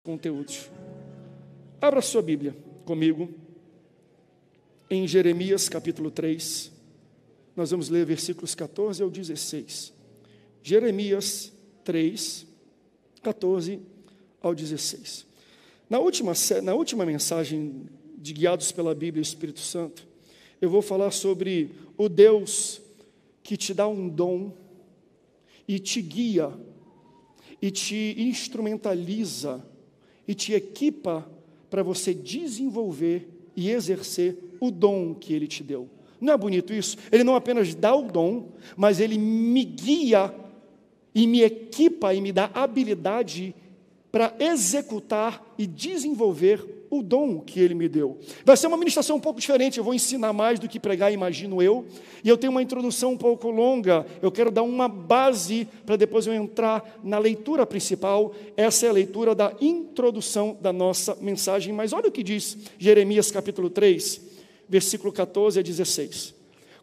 conteúdos. Abra sua Bíblia comigo em Jeremias capítulo 3. Nós vamos ler versículos 14 ao 16. Jeremias 3, 14 ao 16. Na última mensagem de Guiados pela Bíblia e o Espírito Santo, eu vou falar sobre o Deus que te dá um dom e te guia, e te instrumentaliza, e te equipa para você desenvolver e exercer o dom que Ele te deu. Não é bonito isso? Ele não apenas dá o dom, mas Ele me guia e me equipa e me dá habilidade para executar e desenvolver o dom que Ele me deu. Vai ser uma ministração um pouco diferente, eu vou ensinar mais do que pregar, imagino eu, e eu tenho uma introdução um pouco longa, eu quero dar uma base para depois eu entrar na leitura principal. Essa é a leitura da introdução da nossa mensagem, mas olha o que diz Jeremias capítulo 3, versículo 14 a 16.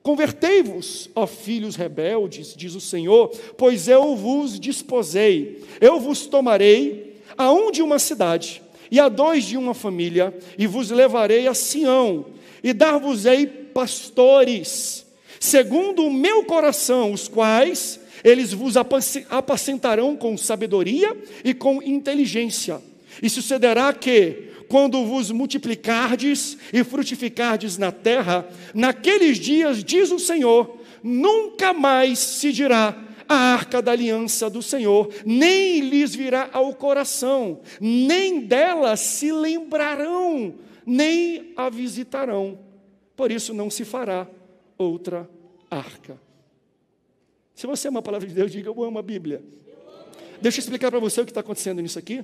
Convertei-vos, ó filhos rebeldes, diz o Senhor, pois eu vos desposei, eu vos tomarei a um de uma cidade, e a dois de uma família, e vos levarei a Sião, e dar-vos-ei pastores, segundo o meu coração, os quais eles vos apacentarão com sabedoria e com inteligência. E sucederá que, quando vos multiplicardes e frutificardes na terra, naqueles dias, diz o Senhor, nunca mais se dirá a arca da aliança do Senhor, nem lhes virá ao coração, nem dela se lembrarão, nem a visitarão. Por isso não se fará outra arca. Se você ama a palavra de Deus, diga: eu amo a Bíblia. Deixa eu explicar para você o que está acontecendo nisso aqui.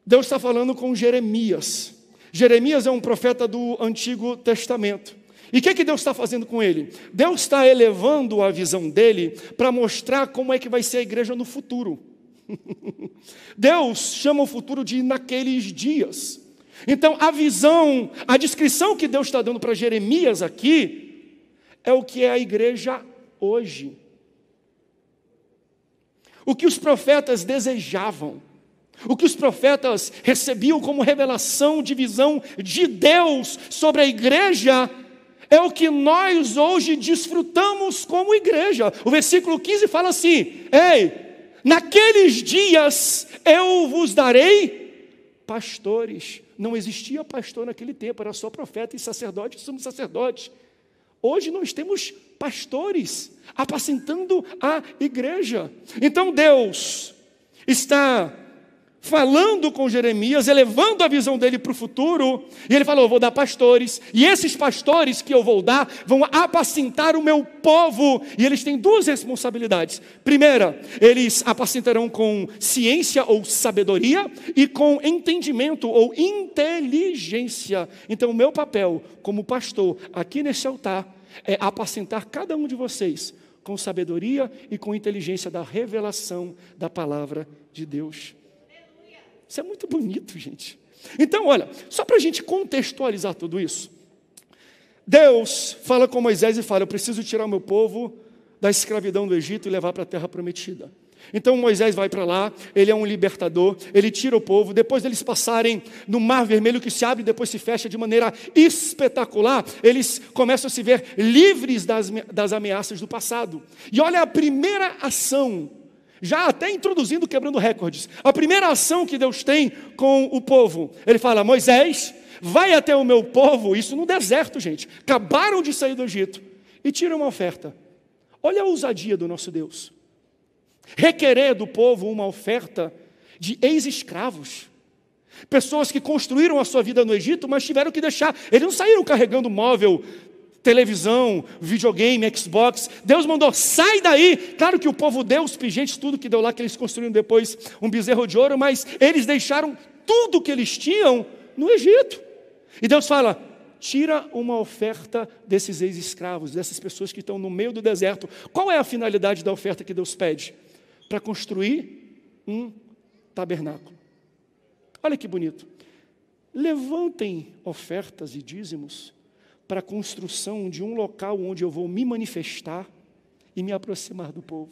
Deus está falando com Jeremias. Jeremias é um profeta do Antigo Testamento. E o que Deus está fazendo com ele? Deus está elevando a visão dele para mostrar como é que vai ser a igreja no futuro. Deus chama o futuro de naqueles dias. Então a visão, a descrição que Deus está dando para Jeremias aqui, é o que é a igreja hoje. O que os profetas desejavam, o que os profetas recebiam como revelação de visão de Deus sobre a igreja, é o que nós hoje desfrutamos como igreja. O versículo 15 fala assim: ei, naqueles dias eu vos darei pastores. Não existia pastor naquele tempo, era só profeta e sacerdote, sumo sacerdote. Hoje nós temos pastores apacentando a igreja. Então Deus está falando com Jeremias, elevando a visão dele para o futuro, e ele falou: eu vou dar pastores, e esses pastores que eu vou dar, vão apacentar o meu povo, e eles têm duas responsabilidades. Primeira, eles apacentarão com ciência ou sabedoria, e com entendimento ou inteligência. Então o meu papel como pastor, aqui nesse altar, é apacentar cada um de vocês, com sabedoria e com inteligência da revelação da palavra de Deus. Isso é muito bonito, gente. Então, olha, só para a gente contextualizar tudo isso, Deus fala com Moisés e fala: eu preciso tirar o meu povo da escravidão do Egito e levar para a terra prometida. Então Moisés vai para lá, ele é um libertador, ele tira o povo, depois deles passarem no Mar Vermelho, que se abre e depois se fecha de maneira espetacular, eles começam a se ver livres das ameaças do passado. E olha a primeira ação, já até introduzindo, quebrando recordes, a primeira ação que Deus tem com o povo, ele fala: Moisés, vai até o meu povo, isso no deserto, gente, acabaram de sair do Egito, e tira uma oferta. Olha a ousadia do nosso Deus, requerer do povo uma oferta de ex-escravos, pessoas que construíram a sua vida no Egito, mas tiveram que deixar, eles não saíram carregando móvel, televisão, videogame, Xbox. Deus mandou: sai daí. Claro que o povo deu os pingentes, tudo que deu lá, que eles construíram depois um bezerro de ouro, mas eles deixaram tudo que eles tinham no Egito. E Deus fala: tira uma oferta desses ex-escravos, dessas pessoas que estão no meio do deserto. Qual é a finalidade da oferta que Deus pede? Para construir um tabernáculo. Olha que bonito. Levantem ofertas e dízimos para a construção de um local onde eu vou me manifestar e me aproximar do povo.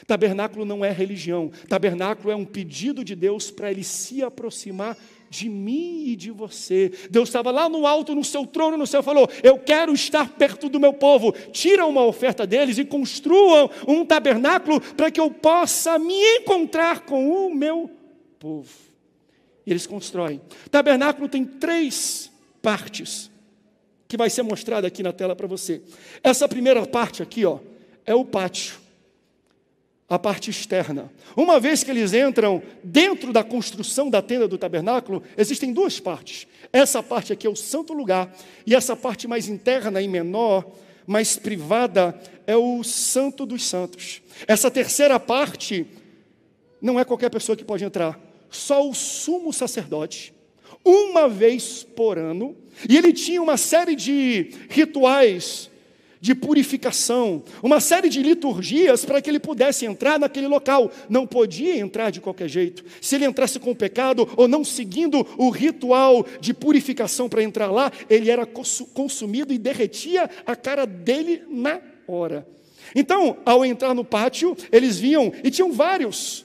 Tabernáculo não é religião. Tabernáculo é um pedido de Deus para Ele se aproximar de mim e de você. Deus estava lá no alto, no seu trono, no céu, falou: eu quero estar perto do meu povo. Tira uma oferta deles e construam um tabernáculo para que eu possa me encontrar com o meu povo. E eles constroem. Tabernáculo tem 3 partes, que vai ser mostrada aqui na tela para você. Essa primeira parte aqui, ó, é o pátio, a parte externa. Uma vez que eles entram dentro da construção da tenda do tabernáculo, existem 2 partes. Essa parte aqui é o santo lugar, e essa parte mais interna e menor, mais privada, é o santo dos santos. Essa terceira parte, não é qualquer pessoa que pode entrar, só o sumo sacerdote, uma vez por ano, e ele tinha uma série de rituais de purificação, uma série de liturgias para que ele pudesse entrar naquele local. Não podia entrar de qualquer jeito. Se ele entrasse com pecado ou não seguindo o ritual de purificação para entrar lá, ele era consumido e derretia a cara dele na hora. Então, ao entrar no pátio, eles viam, e tinham vários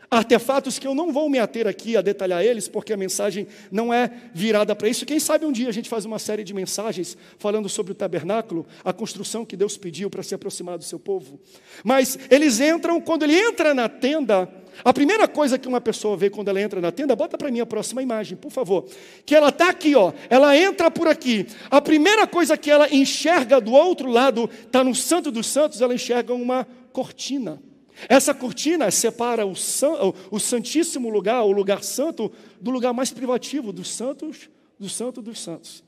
artefatos que eu não vou me ater aqui a detalhar eles, porque a mensagem não é virada para isso. Quem sabe um dia a gente faz uma série de mensagens falando sobre o tabernáculo, a construção que Deus pediu para se aproximar do seu povo. Mas eles entram, quando ele entra na tenda, a primeira coisa que uma pessoa vê quando ela entra na tenda, bota para mim a próxima imagem, por favor, que ela está aqui, ó, ela entra por aqui, a primeira coisa que ela enxerga do outro lado, está no Santo dos Santos, ela enxerga uma cortina. Essa cortina separa o santíssimo lugar, o lugar santo, do lugar mais privativo, do santo dos santos.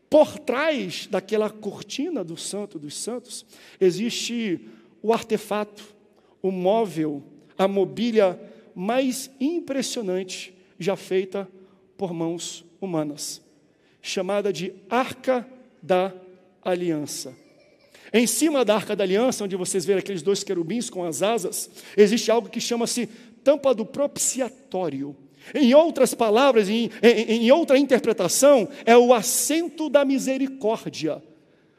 Por trás daquela cortina do santo dos santos, existe o artefato, o móvel, a mobília mais impressionante já feita por mãos humanas, chamada de Arca da Aliança. Em cima da Arca da Aliança, onde vocês veem aqueles 2 querubins com as asas, existe algo que chama-se tampa do propiciatório. Em outras palavras, em outra interpretação, é o assento da misericórdia.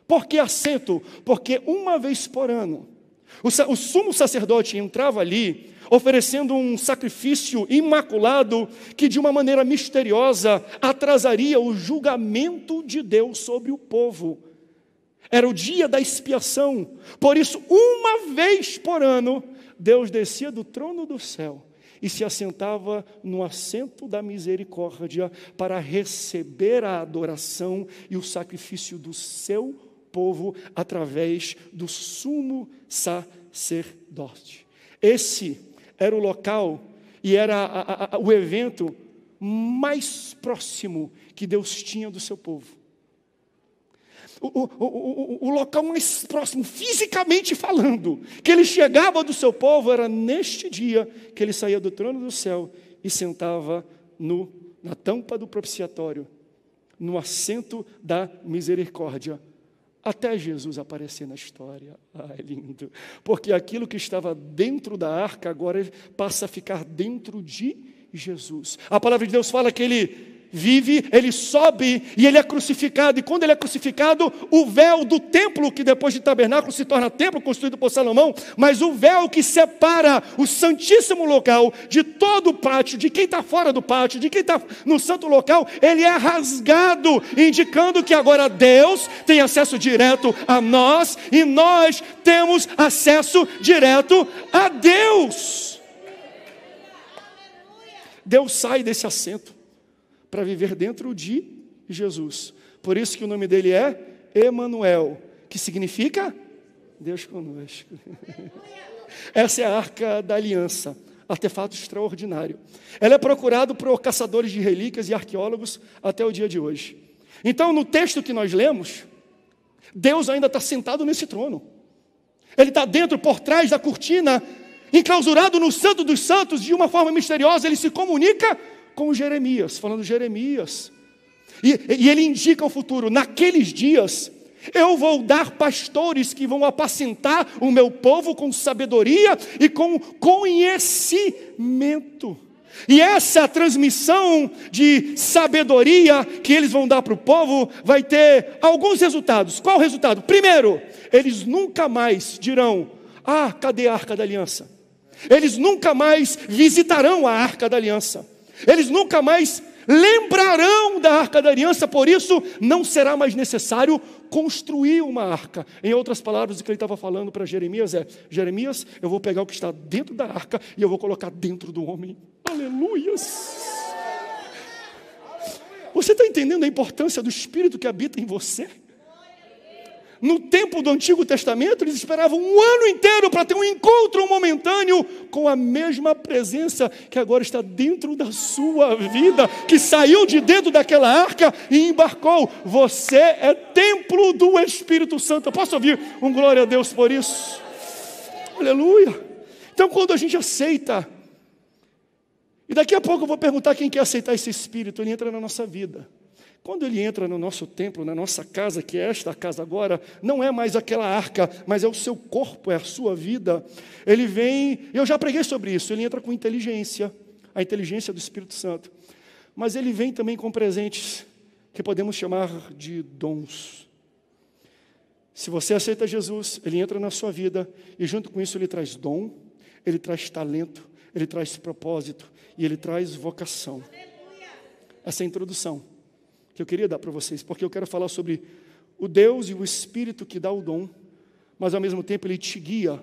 Por que assento? Porque uma vez por ano, o sumo sacerdote entrava ali, oferecendo um sacrifício imaculado, que de uma maneira misteriosa atrasaria o julgamento de Deus sobre o povo. Era o dia da expiação. Por isso, uma vez por ano, Deus descia do trono do céu e se assentava no assento da misericórdia para receber a adoração e o sacrifício do seu povo através do sumo sacerdote. Esse era o local e era o evento mais próximo que Deus tinha do seu povo. O local mais próximo, fisicamente falando, que ele chegava do seu povo, era neste dia que ele saía do trono do céu e sentava na tampa do propiciatório, no assento da misericórdia, até Jesus aparecer na história. É lindo, porque aquilo que estava dentro da arca agora passa a ficar dentro de Jesus. A palavra de Deus fala que ele vive, ele sobe e ele é crucificado, e quando ele é crucificado, o véu do templo, que depois de tabernáculo se torna templo, construído por Salomão, mas o véu que separa o santíssimo local de todo o pátio, de quem está fora do pátio, de quem está no santo local, ele é rasgado, indicando que agora Deus tem acesso direto a nós, e nós temos acesso direto a Deus. Deus sai desse assento para viver dentro de Jesus. Por isso que o nome dele é Emanuel, que significa Deus conosco. Essa é a Arca da Aliança, artefato extraordinário. Ela é procurada por caçadores de relíquias e arqueólogos até o dia de hoje. Então, no texto que nós lemos, Deus ainda está sentado nesse trono. Ele está dentro, por trás da cortina, enclausurado no Santo dos Santos, de uma forma misteriosa. Ele se comunica com Jeremias, falando Jeremias, e ele indica o futuro. Naqueles dias, eu vou dar pastores que vão apacentar o meu povo com sabedoria e com conhecimento. E essa transmissão de sabedoria que eles vão dar para o povo vai ter alguns resultados. Qual o resultado? Primeiro, eles nunca mais dirão: Ah, cadê a Arca da Aliança? Eles nunca mais visitarão a Arca da Aliança. Eles nunca mais lembrarão da Arca da Aliança, por isso não será mais necessário construir uma arca. Em outras palavras, o que ele estava falando para Jeremias é: Jeremias, eu vou pegar o que está dentro da arca e eu vou colocar dentro do homem. Aleluias! Você está entendendo a importância do Espírito que habita em você? No tempo do Antigo Testamento, eles esperavam um ano inteiro para ter um encontro momentâneo com a mesma presença que agora está dentro da sua vida, que saiu de dentro daquela arca e embarcou. Você é templo do Espírito Santo. Eu posso ouvir um glória a Deus por isso? Aleluia! Então, quando a gente aceita, e daqui a pouco eu vou perguntar quem quer aceitar esse Espírito, ele entra na nossa vida. Quando ele entra no nosso templo, na nossa casa, que é esta casa agora, não é mais aquela arca, mas é o seu corpo, é a sua vida. Ele vem, eu já preguei sobre isso, ele entra com inteligência, a inteligência do Espírito Santo. Mas ele vem também com presentes que podemos chamar de dons. Se você aceita Jesus, ele entra na sua vida e junto com isso ele traz dom, ele traz talento, ele traz propósito e ele traz vocação. Essa é a introdução que eu queria dar para vocês, porque eu quero falar sobre o Deus e o Espírito que dá o dom, mas ao mesmo tempo ele te guia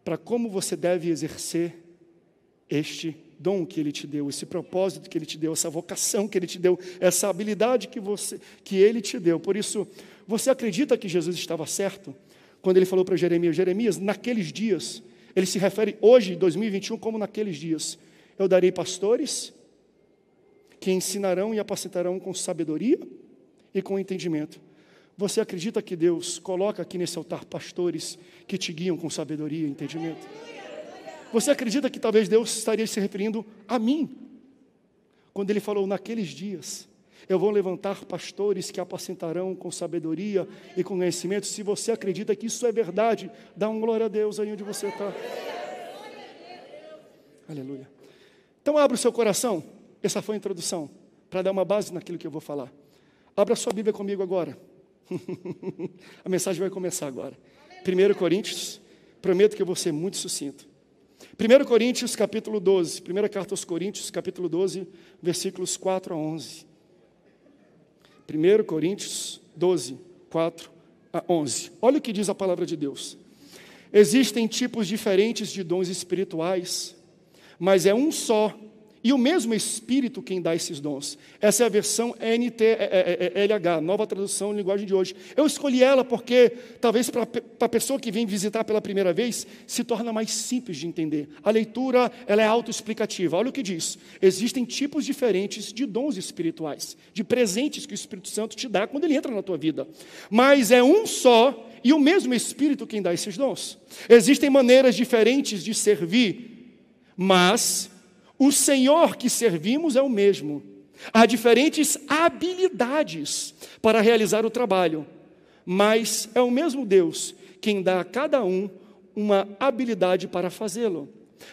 para como você deve exercer este dom que ele te deu, esse propósito que ele te deu, essa vocação que ele te deu, essa habilidade que ele te deu. Por isso, você acredita que Jesus estava certo quando ele falou para Jeremias: Jeremias, naqueles dias, ele se refere hoje, 2021, como naqueles dias, eu darei pastores que ensinarão e apacentarão com sabedoria e com entendimento. Você acredita que Deus coloca aqui nesse altar pastores que te guiam com sabedoria e entendimento? Você acredita que talvez Deus estaria se referindo a mim, quando Ele falou, naqueles dias, eu vou levantar pastores que apacentarão com sabedoria e com conhecimento? Se você acredita que isso é verdade, dá um glória a Deus aí onde você está. Aleluia. Então abra o seu coração. Essa foi a introdução, para dar uma base naquilo que eu vou falar. Abra sua Bíblia comigo agora. A mensagem vai começar agora. 1 Coríntios, prometo que eu vou ser muito sucinto. 1 Coríntios, capítulo 12. Primeira carta aos Coríntios, capítulo 12, versículos 4 a 11. 1 Coríntios 12, 4 a 11. Olha o que diz a palavra de Deus. Existem tipos diferentes de dons espirituais, mas é um só e o mesmo Espírito quem dá esses dons. Essa é a versão NTLH, nova tradução em linguagem de hoje. Eu escolhi ela porque, talvez para a pessoa que vem visitar pela primeira vez, se torna mais simples de entender. A leitura ela é autoexplicativa. Olha o que diz. Existem tipos diferentes de dons espirituais, de presentes que o Espírito Santo te dá quando ele entra na tua vida. Mas é um só e o mesmo Espírito quem dá esses dons. Existem maneiras diferentes de servir, mas o Senhor que servimos é o mesmo. Há diferentes habilidades para realizar o trabalho, mas é o mesmo Deus quem dá a cada um uma habilidade para fazê-lo.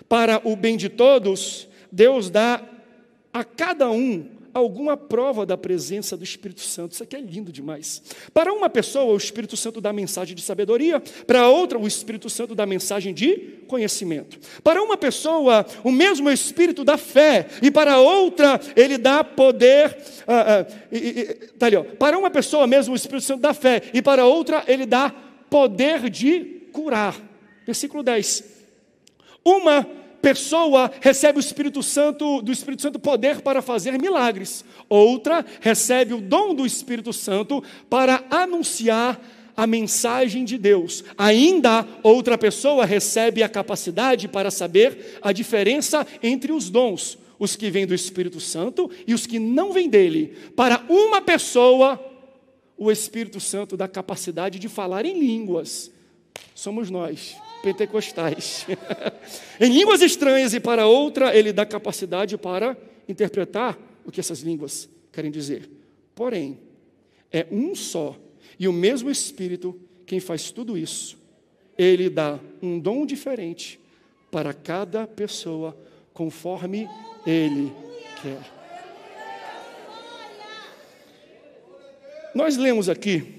Para o bem de todos, Deus dá a cada um alguma prova da presença do Espírito Santo. Isso aqui é lindo demais. Para uma pessoa, o Espírito Santo dá a mensagem de sabedoria. Para outra, o Espírito Santo dá a mensagem de conhecimento. Para uma pessoa, o mesmo Espírito dá fé. E para outra, ele dá poder. Tá ali, ó. Para uma pessoa mesmo, o Espírito Santo dá fé. E para outra, ele dá poder de curar. Versículo 10. Uma pessoa recebe do Espírito Santo poder para fazer milagres. Outra recebe o dom do Espírito Santo para anunciar a mensagem de Deus. Ainda outra pessoa recebe a capacidade para saber a diferença entre os dons, os que vêm do Espírito Santo e os que não vêm dele. Para uma pessoa, o Espírito Santo dá a capacidade de falar em línguas. Somos nós, pentecostais. Em línguas estranhas, e para outra ele dá capacidade para interpretar o que essas línguas querem dizer. Porém, é um só e o mesmo Espírito quem faz tudo isso. Ele dá um dom diferente para cada pessoa, conforme ele quer. Nós lemos aqui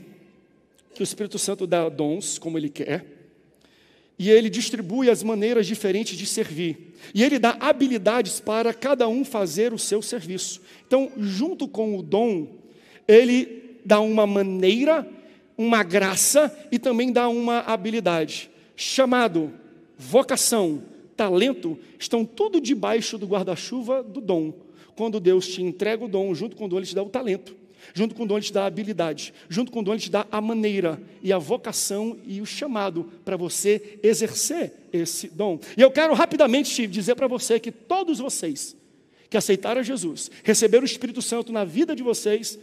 que o Espírito Santo dá dons como ele quer. E Ele distribui as maneiras diferentes de servir. E Ele dá habilidades para cada um fazer o seu serviço. Então, junto com o dom, Ele dá uma maneira, uma graça e também dá uma habilidade. Chamado, vocação, talento, estão tudo debaixo do guarda-chuva do dom. Quando Deus te entrega o dom, junto com o dom Ele te dá o talento. Junto com o dom Ele te dá a habilidade. Junto com o dom Ele te dá a maneira e a vocação e o chamado para você exercer esse dom. E eu quero rapidamente dizer para você que todos vocês que aceitaram a Jesus, receberam o Espírito Santo na vida de vocês,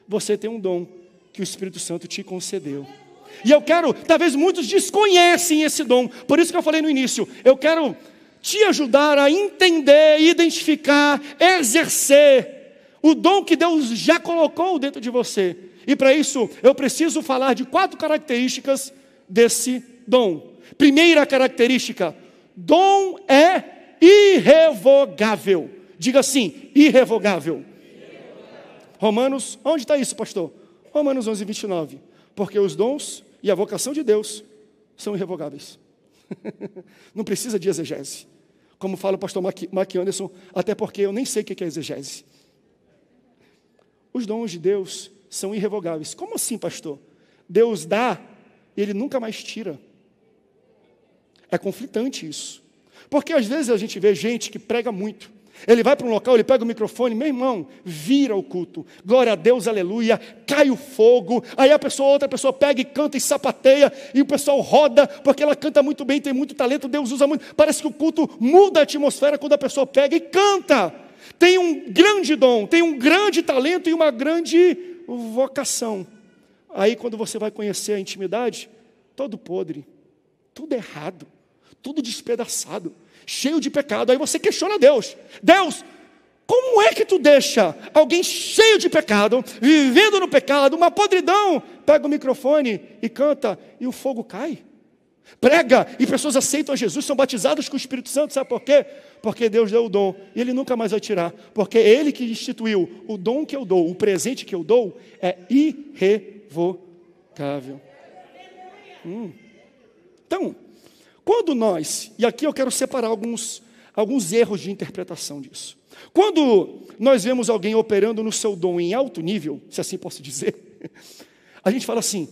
você tem um dom que o Espírito Santo te concedeu. E eu quero, talvez muitos desconhecem esse dom, por isso que eu falei no início, eu quero te ajudar a entender, identificar, exercer o dom que Deus já colocou dentro de você. E para isso, eu preciso falar de 4 características desse dom. Primeira característica, dom é irrevogável. Diga assim, irrevogável. Romanos, onde está isso, pastor? Romanos 11, 29. Porque os dons e a vocação de Deus são irrevogáveis. Não precisa de exegese. Como fala o pastor Mark Anderson, até porque eu nem sei o que é exegese. Os dons de Deus são irrevogáveis. Como assim, pastor? Deus dá e Ele nunca mais tira. É conflitante isso. Porque às vezes a gente vê gente que prega muito. Ele vai para um local, ele pega o microfone, meu irmão, vira o culto. Glória a Deus, aleluia, cai o fogo. Aí outra pessoa pega e canta e sapateia, e o pessoal roda, porque ela canta muito bem, tem muito talento, Deus usa muito. Parece que o culto muda a atmosfera quando a pessoa pega e canta. Tem um grande dom, tem um grande talento e uma grande vocação. Aí quando você vai conhecer a intimidade, todo podre, tudo errado, tudo despedaçado, cheio de pecado. Aí você questiona Deus. Deus, como é que tu deixa alguém cheio de pecado, vivendo no pecado, uma podridão, pega o microfone e canta e o fogo cai? Prega e pessoas aceitam a Jesus, são batizadas com o Espírito Santo, sabe por quê? Porque Deus deu o dom e Ele nunca mais vai tirar, porque é Ele que instituiu o dom que eu dou, o presente que eu dou é irrevogável. Então, quando nós, e aqui eu quero separar alguns erros de interpretação disso. Quando nós vemos alguém operando no seu dom em alto nível, se assim posso dizer, a gente fala assim,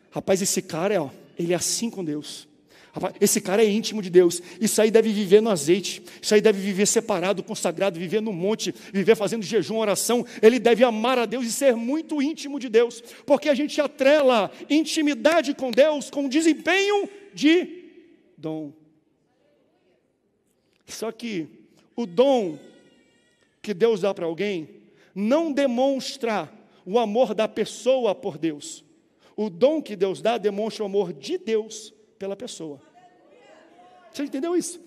rapaz, esse cara, ele é assim com Deus. Rapaz, esse cara é íntimo de Deus, isso aí deve viver no azeite, isso aí deve viver separado, consagrado, viver no monte, viver fazendo jejum, oração, ele deve amar a Deus e ser muito íntimo de Deus, porque a gente atrela intimidade com Deus com desempenho de dom. Só que o dom que Deus dá para alguém não demonstra o amor da pessoa por Deus. O dom que Deus dá demonstra o amor de Deus pela pessoa. Você entendeu isso?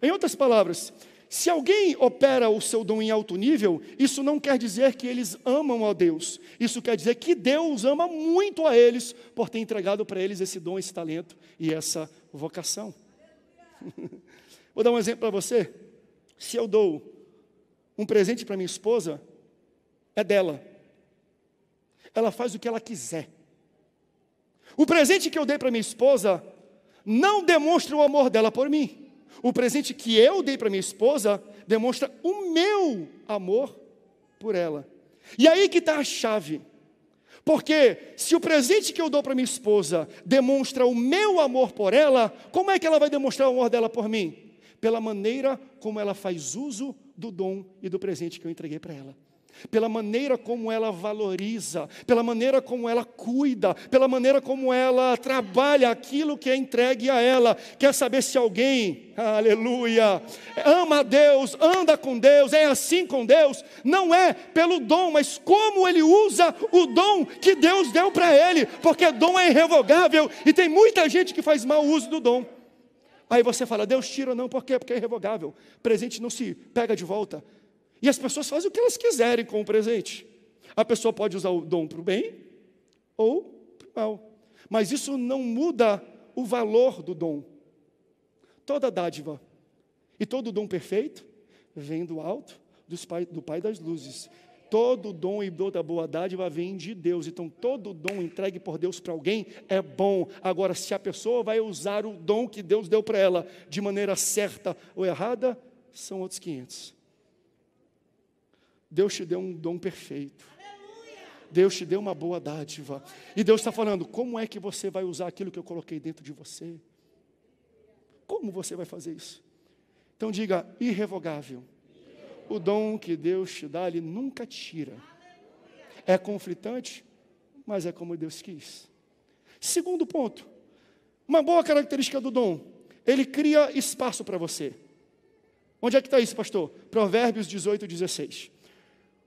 Em outras palavras, se alguém opera o seu dom em alto nível, isso não quer dizer que eles amam a Deus. Isso quer dizer que Deus ama muito a eles por ter entregado para eles esse dom, esse talento e essa vocação. Vou dar um exemplo para você. Se eu dou um presente para minha esposa, é dela. Ela faz o que ela quiser. O presente que eu dei para minha esposa não demonstra o amor dela por mim. O presente que eu dei para minha esposa demonstra o meu amor por ela. E aí que está a chave. Porque se o presente que eu dou para minha esposa demonstra o meu amor por ela, como é que ela vai demonstrar o amor dela por mim? Pela maneira como ela faz uso do dom e do presente que eu entreguei para ela. Pela maneira como ela valoriza, pela maneira como ela cuida, pela maneira como ela trabalha aquilo que é entregue a ela. Quer saber se alguém, aleluia, ama a Deus, anda com Deus, é assim com Deus? Não é pelo dom, mas como ele usa o dom que Deus deu para ele, porque dom é irrevogável e tem muita gente que faz mau uso do dom. Aí você fala, Deus tira, não, por quê? Porque é irrevogável, presente não se pega de volta. E as pessoas fazem o que elas quiserem com o presente. A pessoa pode usar o dom para o bem ou para o mal. Mas isso não muda o valor do dom. Toda dádiva e todo dom perfeito vem do alto do Pai das luzes, Todo dom e toda boa dádiva vem de Deus. Então, todo dom entregue por Deus para alguém é bom. Agora, se a pessoa vai usar o dom que Deus deu para ela de maneira certa ou errada, são outros 500. Deus te deu um dom perfeito. Deus te deu uma boa dádiva. E Deus está falando, como é que você vai usar aquilo que eu coloquei dentro de você? Como você vai fazer isso? Então diga, irrevogável. O dom que Deus te dá, Ele nunca tira. É conflitante, mas é como Deus quis. Segundo ponto, uma boa característica do dom, ele cria espaço para você. Onde é que está isso, pastor? Provérbios 18, 16.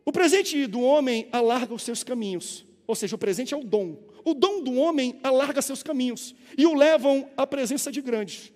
O presente do homem alarga os seus caminhos, ou seja, o presente é o dom. O dom do homem alarga seus caminhos e o levam à presença de grandes.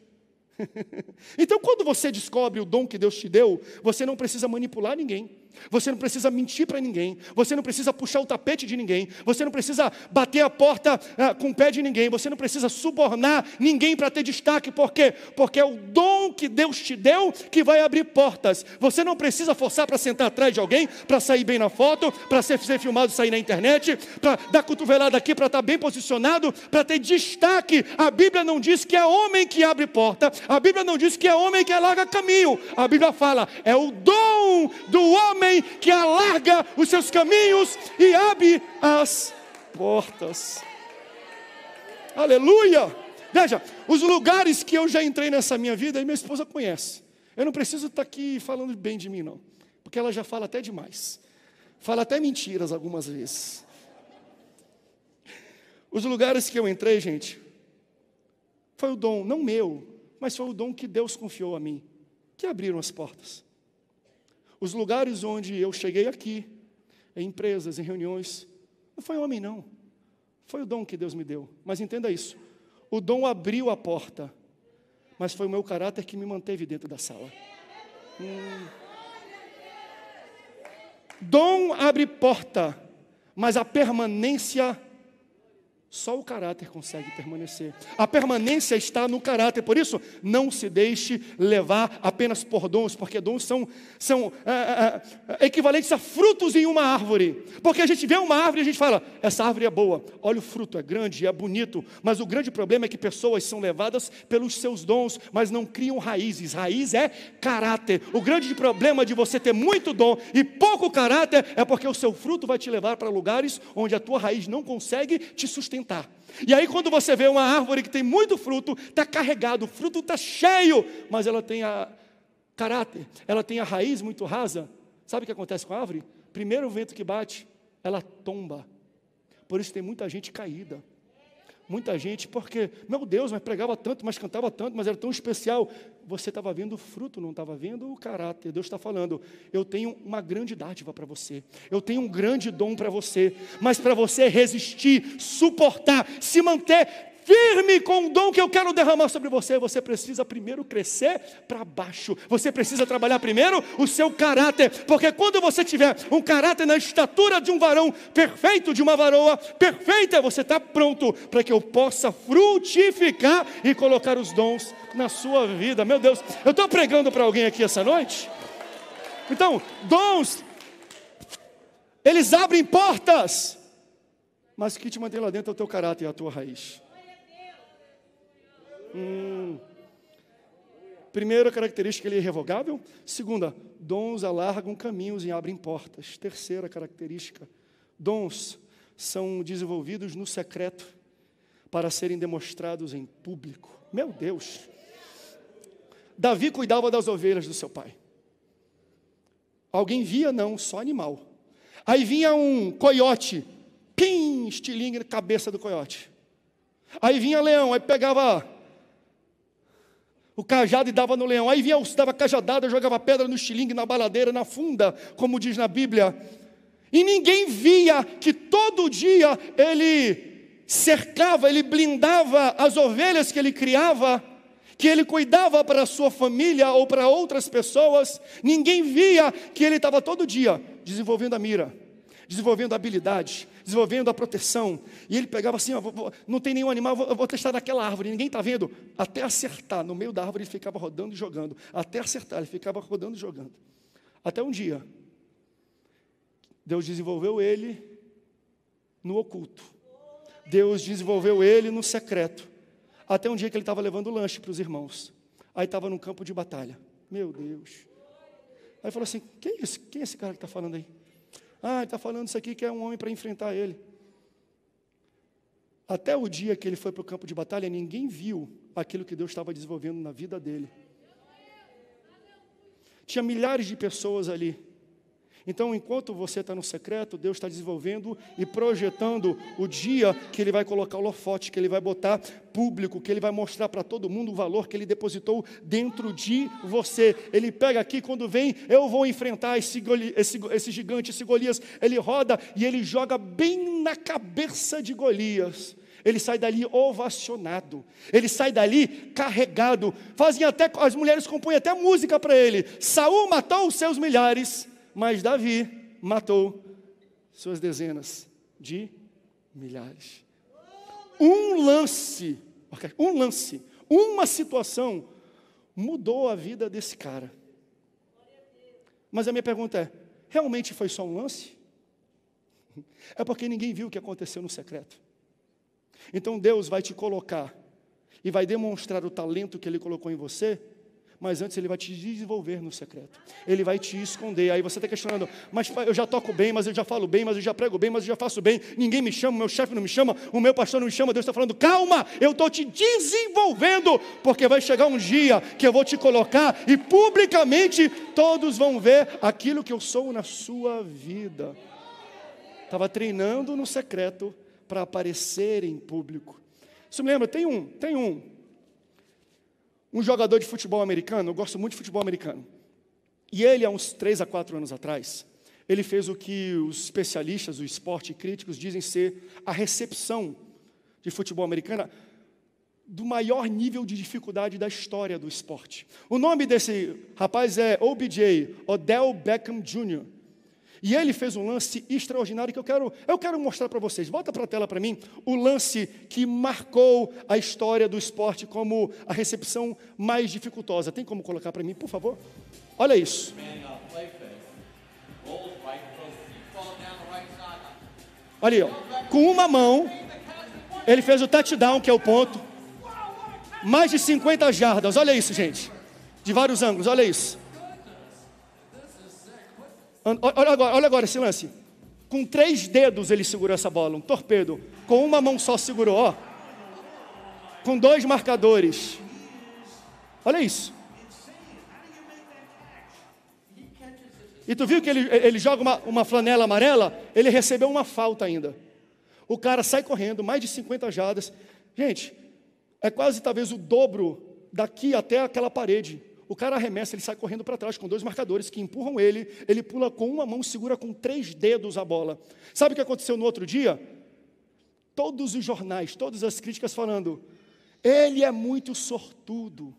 Então, quando você descobre o dom que Deus te deu, você não precisa manipular ninguém, você não precisa mentir para ninguém, você não precisa puxar o tapete de ninguém, você não precisa bater a porta com o pé de ninguém, você não precisa subornar ninguém para ter destaque. Por quê? Porque é o dom que Deus te deu que vai abrir portas. Você não precisa forçar para sentar atrás de alguém, para sair bem na foto, para ser filmado e sair na internet, para dar cotovelada aqui, para estar bem posicionado, para ter destaque. A Bíblia não diz que é homem que abre porta, a Bíblia não diz que é homem que alarga caminho. A Bíblia fala, é o dom do homem que alarga os seus caminhos e abre as portas. Aleluia! Veja, os lugares que eu já entrei nessa minha vida, e minha esposa conhece. Eu não preciso estar aqui falando bem de mim, não. Porque ela já fala até demais. Fala até mentiras algumas vezes. Os lugares que eu entrei, gente, foi o dom, não meu, mas foi o dom que Deus confiou a mim, que abriram as portas. Os lugares onde eu cheguei aqui, em empresas, em reuniões, não foi homem não, foi o dom que Deus me deu. Mas entenda isso, o dom abriu a porta, mas foi o meu caráter que me manteve dentro da sala. Dom abre porta, mas a permanência, só o caráter consegue permanecer. A permanência está no caráter. Por isso, não se deixe levar apenas por dons, porque dons são equivalentes a frutos em uma árvore. Porque a gente vê uma árvore e a gente fala, essa árvore é boa, olha o fruto, é grande, é bonito. Mas o grande problema é que pessoas são levadas pelos seus dons, mas não criam raízes. Raiz é caráter. O grande problema de você ter muito dom e pouco caráter é porque o seu fruto vai te levar para lugares onde a tua raiz não consegue te sustentar. E aí quando você vê uma árvore que tem muito fruto, está carregado, o fruto está cheio, mas ela tem caráter, ela tem a raiz muito rasa, sabe o que acontece com a árvore? Primeiro vento que bate, ela tomba. Por isso tem muita gente caída. Muita gente, porque, meu Deus, mas pregava tanto, mas cantava tanto, mas era tão especial. Você estava vendo o fruto, não estava vendo o caráter. Deus está falando, eu tenho uma grande dádiva para você. Eu tenho um grande dom para você. Mas para você resistir, suportar, se manter firme com o dom que eu quero derramar sobre você, você precisa primeiro crescer para baixo. Você precisa trabalhar primeiro o seu caráter. Porque quando você tiver um caráter na estatura de um varão perfeito, de uma varoa perfeita, você está pronto para que eu possa frutificar e colocar os dons na sua vida. Meu Deus, eu estou pregando para alguém aqui essa noite? Então, dons, eles abrem portas, mas o que te mantém lá dentro é o teu caráter e a tua raiz. Primeira característica, ele é irrevogável. Segunda, dons alargam caminhos e abrem portas. Terceira característica, dons são desenvolvidos no secreto para serem demonstrados em público. Meu Deus! Davi cuidava das ovelhas do seu pai. Alguém via? Não, só animal. Aí vinha um coiote, pim, estilingue na cabeça do coiote. Aí vinha leão, aí pegava o cajado e dava no leão. Aí vinha, dava cajadada, jogava pedra no estilingue, na baladeira, na funda, como diz na Bíblia. E ninguém via que todo dia ele cercava, ele blindava as ovelhas que ele criava, que ele cuidava para a sua família ou para outras pessoas. Ninguém via que ele estava todo dia desenvolvendo a mira, desenvolvendo a habilidade, desenvolvendo a proteção. E ele pegava assim, não tem nenhum animal, eu vou testar naquela árvore, ninguém está vendo. Até acertar, no meio da árvore ele ficava rodando e jogando. Até acertar, ele ficava rodando e jogando. Até um dia, Deus desenvolveu ele no oculto. Deus desenvolveu ele no secreto. Até um dia que ele estava levando lanche para os irmãos. Aí estava num campo de batalha. Meu Deus. Aí falou assim, quem é esse cara que está falando aí? Ele está falando isso aqui que é um homem para enfrentar ele. Até o dia que ele foi para o campo de batalha, ninguém viu aquilo que Deus estava desenvolvendo na vida dele. Tinha milhares de pessoas ali. Então, enquanto você está no secreto, Deus está desenvolvendo e projetando o dia que Ele vai colocar o holofote, que Ele vai botar público, que Ele vai mostrar para todo mundo o valor que Ele depositou dentro de você. Ele pega aqui, quando vem, eu vou enfrentar esse gigante, esse Golias. Ele roda e ele joga bem na cabeça de Golias. Ele sai dali ovacionado, ele sai dali carregado. As mulheres compõem até música para ele. Saul matou os seus milhares, mas Davi matou suas dezenas de milhares. Um lance, uma situação mudou a vida desse cara. Mas a minha pergunta é, realmente foi só um lance? É porque ninguém viu o que aconteceu no secreto. Então Deus vai te colocar e vai demonstrar o talento que Ele colocou em você, mas antes Ele vai te desenvolver no secreto. Ele vai te esconder. Aí você está questionando, mas eu já toco bem, mas eu já falo bem, mas eu já prego bem, mas eu já faço bem, ninguém me chama, meu chefe não me chama, o meu pastor não me chama. Deus está falando, calma, eu estou te desenvolvendo, porque vai chegar um dia que eu vou te colocar e publicamente todos vão ver aquilo que eu sou na sua vida. Estava treinando no secreto para aparecer em público. Isso me lembra, tem um jogador de futebol americano, eu gosto muito de futebol americano, e ele, há uns 3 a 4 anos atrás, ele fez o que os especialistas do esporte e críticos dizem ser a recepção de futebol americano do maior nível de dificuldade da história do esporte. O nome desse rapaz é OBJ, Odell Beckham Jr., e ele fez um lance extraordinário que eu quero mostrar para vocês. Volta para a tela para mim, o lance que marcou a história do esporte como a recepção mais dificultosa. Tem como colocar para mim, por favor? Olha isso. Olha aí, ó. Com uma mão, ele fez o touchdown, que é o ponto. Mais de 50 jardas, olha isso, gente. De vários ângulos, olha isso. Olha agora esse lance. Com 3 dedos ele segurou essa bola, um torpedo. Com uma mão só segurou, ó. Com 2 marcadores. Olha isso. E tu viu que ele joga uma flanela amarela? Ele recebeu uma falta ainda. O cara sai correndo, mais de 50 jardas. Gente, é quase talvez o dobro daqui até aquela parede. O cara arremessa, ele sai correndo para trás com 2 marcadores que empurram ele pula com uma mão, segura com 3 dedos a bola. Sabe o que aconteceu no outro dia? Todos os jornais, todas as críticas falando, ele é muito sortudo.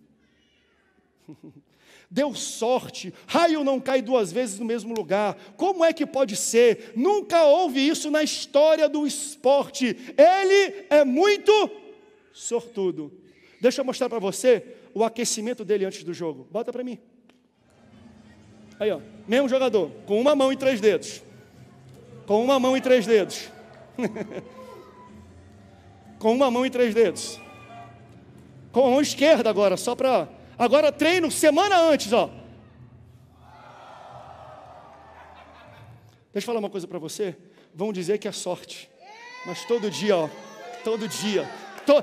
Deu sorte, raio não cai 2 vezes no mesmo lugar. Como é que pode ser? Nunca houve isso na história do esporte. Ele é muito sortudo. Deixa eu mostrar para você o aquecimento dele antes do jogo. Bota para mim. Aí, ó, mesmo jogador, com uma mão e 3 dedos. Com uma mão e 3 dedos. Com uma mão e 3 dedos. Com a mão esquerda agora, só para... Agora treino semana antes, ó. Deixa eu falar uma coisa para você. Vão dizer que é sorte. Mas todo dia, ó. Todo dia.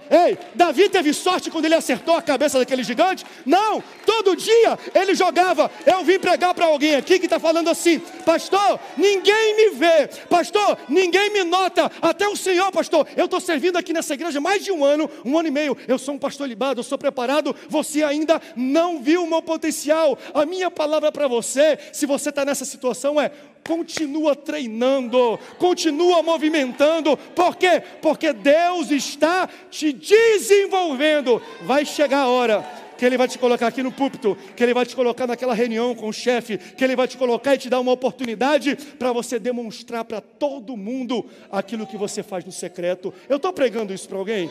Ei, Davi teve sorte quando ele acertou a cabeça daquele gigante? Não, todo dia ele jogava. Eu vim pregar para alguém aqui que está falando assim, pastor, ninguém me vê, pastor, ninguém me nota, até o Senhor, pastor, eu estou servindo aqui nessa igreja mais de um ano e meio, eu sou um pastor libado, eu sou preparado, você ainda não viu o meu potencial. A minha palavra para você, se você está nessa situação é, continua treinando, continua movimentando. Por quê? Porque Deus está te desenvolvendo. Vai chegar a hora que Ele vai te colocar aqui no púlpito, que Ele vai te colocar naquela reunião com o chefe, que Ele vai te colocar e te dar uma oportunidade para você demonstrar para todo mundo aquilo que você faz no secreto. Eu estou pregando isso para alguém?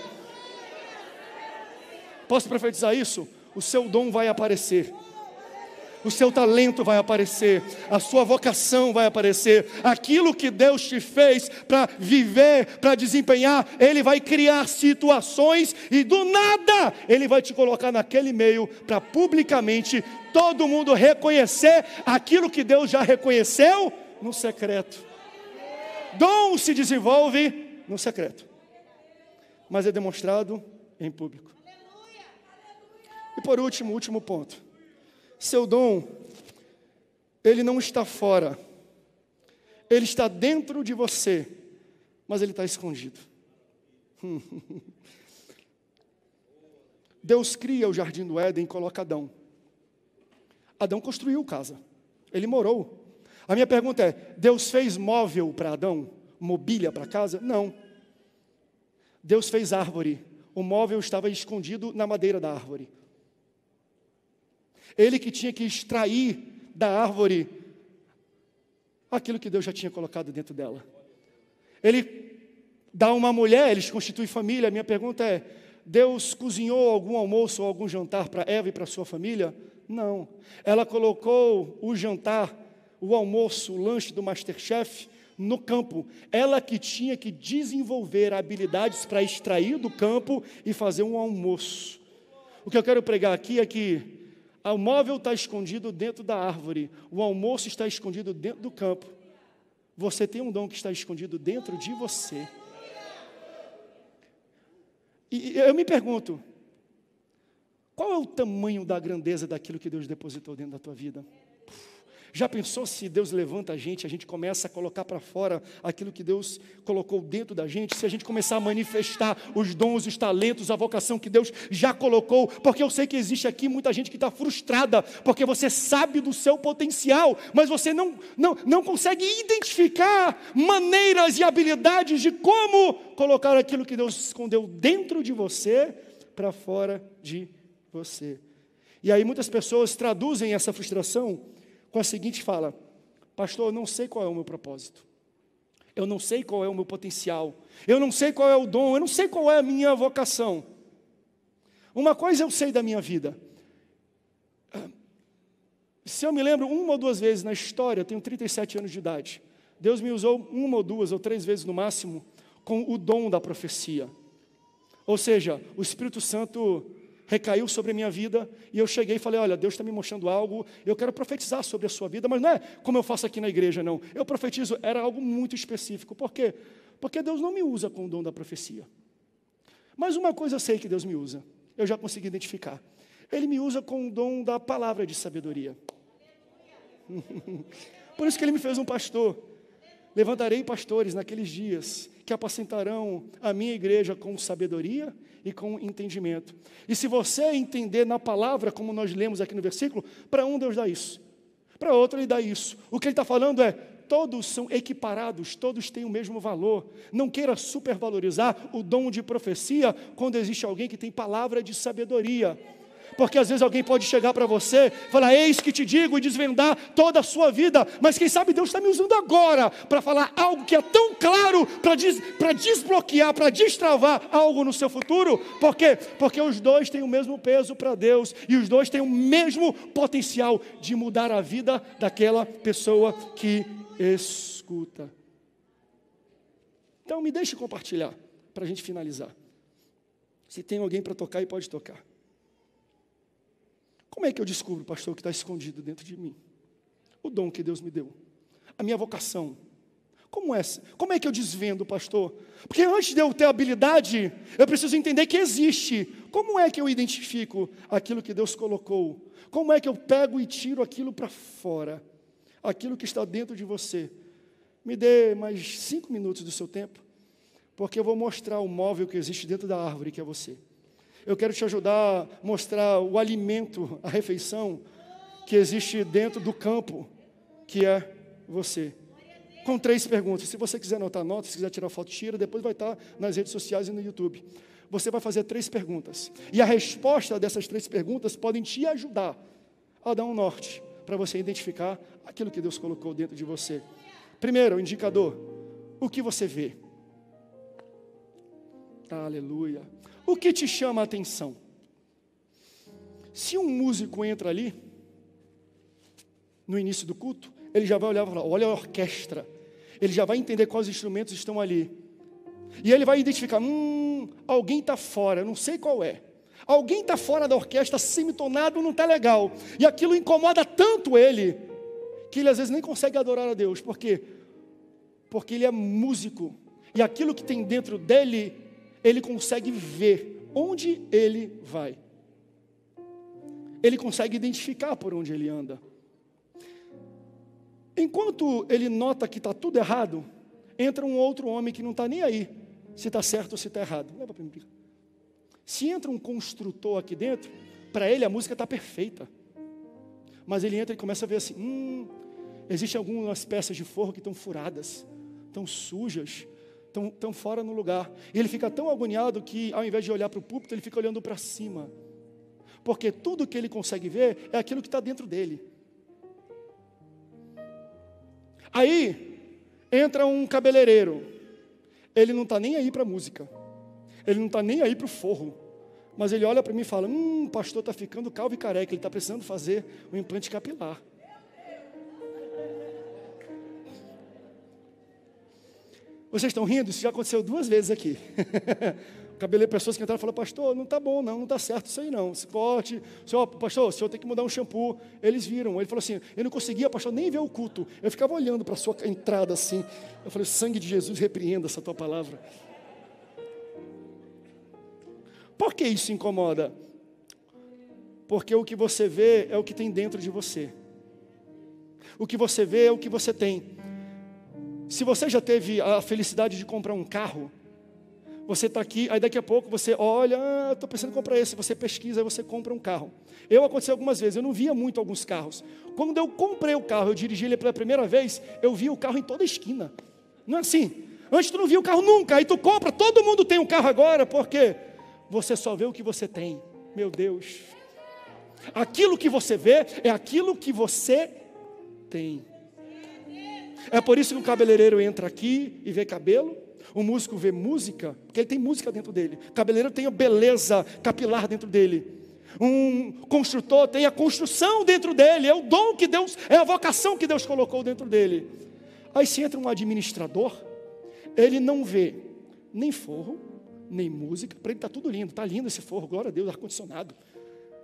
Posso profetizar isso? O seu dom vai aparecer. O seu talento vai aparecer, a sua vocação vai aparecer, aquilo que Deus te fez para viver, para desempenhar, Ele vai criar situações e do nada Ele vai te colocar naquele meio para publicamente todo mundo reconhecer aquilo que Deus já reconheceu no secreto. Dom se desenvolve no secreto, mas é demonstrado em público. E por último, último ponto. Seu dom, ele não está fora, ele está dentro de você, mas ele está escondido. Deus cria o jardim do Éden e coloca Adão. Adão construiu casa, ele morou. A minha pergunta é, Deus fez móvel para Adão? Mobília para casa? Não. Deus fez árvore, o móvel estava escondido na madeira da árvore. Ele que tinha que extrair da árvore aquilo que Deus já tinha colocado dentro dela. Ele dá uma mulher, eles constituem família. A minha pergunta é, Deus cozinhou algum almoço ou algum jantar para Eva e para sua família? Não. Ela colocou o jantar, o almoço, o lanche do MasterChef no campo. Ela que tinha que desenvolver habilidades para extrair do campo e fazer um almoço. O que eu quero pregar aqui é que o móvel está escondido dentro da árvore, o almoço está escondido dentro do campo. Você tem um dom que está escondido dentro de você. E eu me pergunto, qual é o tamanho da grandeza daquilo que Deus depositou dentro da tua vida? Já pensou se Deus levanta a gente começa a colocar para fora aquilo que Deus colocou dentro da gente, se a gente começar a manifestar os dons, os talentos, a vocação que Deus já colocou, porque eu sei que existe aqui muita gente que está frustrada, porque você sabe do seu potencial, mas você não consegue identificar maneiras e habilidades de como colocar aquilo que Deus escondeu dentro de você, para fora de você. E aí muitas pessoas traduzem essa frustração com a seguinte fala: pastor, eu não sei qual é o meu propósito, eu não sei qual é o meu potencial, eu não sei qual é o dom, eu não sei qual é a minha vocação. Uma coisa eu sei da minha vida, se eu me lembro uma ou duas vezes na história, eu tenho 37 anos de idade, Deus me usou uma ou duas ou três vezes no máximo com o dom da profecia. Ou seja, o Espírito Santo recaiu sobre a minha vida, e eu cheguei e falei, olha, Deus está me mostrando algo, eu quero profetizar sobre a sua vida, mas não é como eu faço aqui na igreja, não. Eu profetizo, era algo muito específico. Por quê? Porque Deus não me usa com o dom da profecia. Mas uma coisa eu sei que Deus me usa, eu já consegui identificar. Ele me usa com o dom da palavra de sabedoria. Por isso que Ele me fez um pastor. Levantarei pastores naqueles dias que apacentarão a minha igreja com sabedoria e com entendimento. E se você entender na palavra, como nós lemos aqui no versículo, para um Deus dá isso, para outro Ele dá isso. O que Ele está falando é, todos são equiparados, todos têm o mesmo valor. Não queira supervalorizar o dom de profecia quando existe alguém que tem palavra de sabedoria. Porque às vezes alguém pode chegar para você, falar, eis que te digo, e desvendar toda a sua vida, mas quem sabe Deus está me usando agora, para falar algo que é tão claro, para desbloquear, para destravar algo no seu futuro. Por quê? Porque os dois têm o mesmo peso para Deus, e os dois têm o mesmo potencial de mudar a vida daquela pessoa que escuta. Então me deixe compartilhar, para a gente finalizar. Se tem alguém para tocar, e pode tocar. Como é que eu descubro, pastor, o que está escondido dentro de mim? O dom que Deus me deu, a minha vocação. Como é que eu desvendo, pastor? Porque antes de eu ter habilidade, eu preciso entender que existe. Como é que eu identifico aquilo que Deus colocou? Como é que eu pego e tiro aquilo para fora? Aquilo que está dentro de você. Me dê mais 5 minutos do seu tempo, porque eu vou mostrar o móvel que existe dentro da árvore, que é você. Eu quero te ajudar a mostrar o alimento, a refeição que existe dentro do campo, que é você. Com 3 perguntas. Se você quiser anotar, anota. Se quiser tirar foto, tira. Depois vai estar nas redes sociais e no YouTube. Você vai fazer 3 perguntas. E a resposta dessas 3 perguntas podem te ajudar a dar um norte para você identificar aquilo que Deus colocou dentro de você. Primeiro, o indicador. O que você vê? Aleluia. O que te chama a atenção? Se um músico entra ali, no início do culto, ele já vai olhar e falar, olha a orquestra. Ele já vai entender quais instrumentos estão ali. E ele vai identificar, alguém está fora, eu não sei qual é. Alguém está fora da orquestra, semitonado, não está legal. E aquilo incomoda tanto ele, que ele às vezes nem consegue adorar a Deus. Por quê? Porque ele é músico. E aquilo que tem dentro dele, ele consegue ver onde ele vai. Ele consegue identificar por onde ele anda. Enquanto ele nota que está tudo errado, entra um outro homem que não está nem aí, se está certo ou se está errado. Leva para mim. Se entra um construtor aqui dentro, para ele a música está perfeita. Mas ele entra e começa a ver assim, existem algumas peças de forro que estão furadas, estão sujas, estão fora no lugar. E ele fica tão agoniado que, ao invés de olhar para o púlpito, ele fica olhando para cima. Porque tudo que ele consegue ver é aquilo que está dentro dele. Aí, entra um cabeleireiro. Ele não está nem aí para a música. Ele não está nem aí para o forro. Mas ele olha para mim e fala, o pastor está ficando calvo e careca, ele está precisando fazer um implante capilar. Vocês estão rindo? Isso já aconteceu 2 vezes aqui. Cabeleiro, pessoas que entraram e falaram, pastor, não está bom não está certo isso aí não, esse corte, pastor, o senhor tem que mudar um shampoo. Eles viram, ele falou assim, eu não conseguia, pastor, nem ver o culto, eu ficava olhando para a sua entrada assim, eu falei, sangue de Jesus, repreenda essa tua palavra. Por que isso incomoda? Porque o que você vê é o que tem dentro de você. O que você vê é o que você tem. Se você já teve a felicidade de comprar um carro, você está aqui, aí daqui a pouco você olha, estou pensando em comprar esse, você pesquisa, aí você compra um carro. Aconteceu algumas vezes, eu não via muito alguns carros. Quando eu comprei o carro, eu dirigi ele pela primeira vez, eu vi o carro em toda a esquina. Não é assim? Antes tu não via o carro nunca, aí tu compra, todo mundo tem um carro agora, por quê? Você só vê o que você tem. Meu Deus. Aquilo que você vê é aquilo que você tem. É por isso que um cabeleireiro entra aqui e vê cabelo. O músico vê música, porque ele tem música dentro dele. O cabeleireiro tem a beleza capilar dentro dele. Um construtor tem a construção dentro dele. É o dom que Deus, é a vocação que Deus colocou dentro dele. Aí se entra um administrador, ele não vê nem forro, nem música. Para ele está tudo lindo, está lindo esse forro, glória a Deus, ar-condicionado.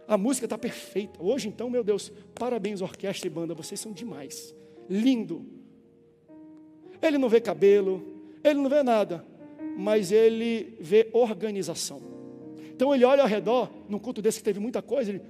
A música está perfeita. Hoje então, meu Deus, parabéns orquestra e banda, vocês são demais. Lindo. Ele não vê cabelo, ele não vê nada, mas ele vê organização. Então ele olha ao redor, num culto desse que teve muita coisa, ele,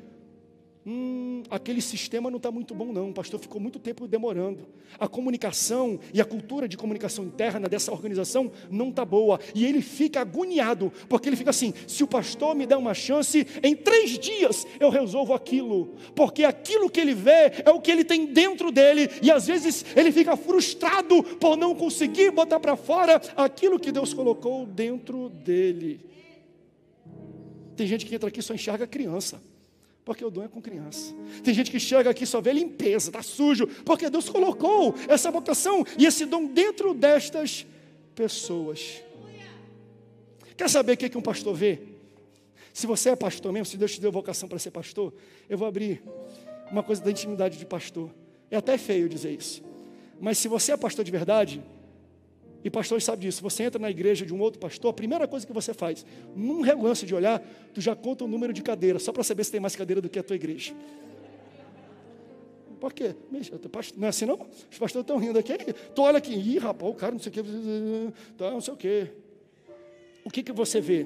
aquele sistema não está muito bom não, o pastor ficou muito tempo demorando. A comunicação e a cultura de comunicação interna dessa organização não está boa. E ele fica agoniado, porque ele fica assim, se o pastor me der uma chance, em 3 dias eu resolvo aquilo. Porque aquilo que ele vê é o que ele tem dentro dele. E às vezes ele fica frustrado por não conseguir botar para fora aquilo que Deus colocou dentro dele. Tem gente que entra aqui e só enxerga criança, porque o dom é com criança. Tem gente que chega aqui e só vê limpeza, está sujo, porque Deus colocou essa vocação e esse dom dentro destas pessoas. Quer saber o que um pastor vê? Se você é pastor mesmo, se Deus te deu vocação para ser pastor, eu vou abrir uma coisa da intimidade de pastor. É até feio dizer isso, mas se você é pastor de verdade, e pastores sabem disso, você entra na igreja de um outro pastor, a primeira coisa que você faz, num relance de olhar, tu já conta o número de cadeiras, só para saber se tem mais cadeira do que a tua igreja. Por quê? Não é assim não? Os pastores estão rindo aqui, tu olha aqui, rapaz, o cara não sei o que, não sei o que. O que você vê?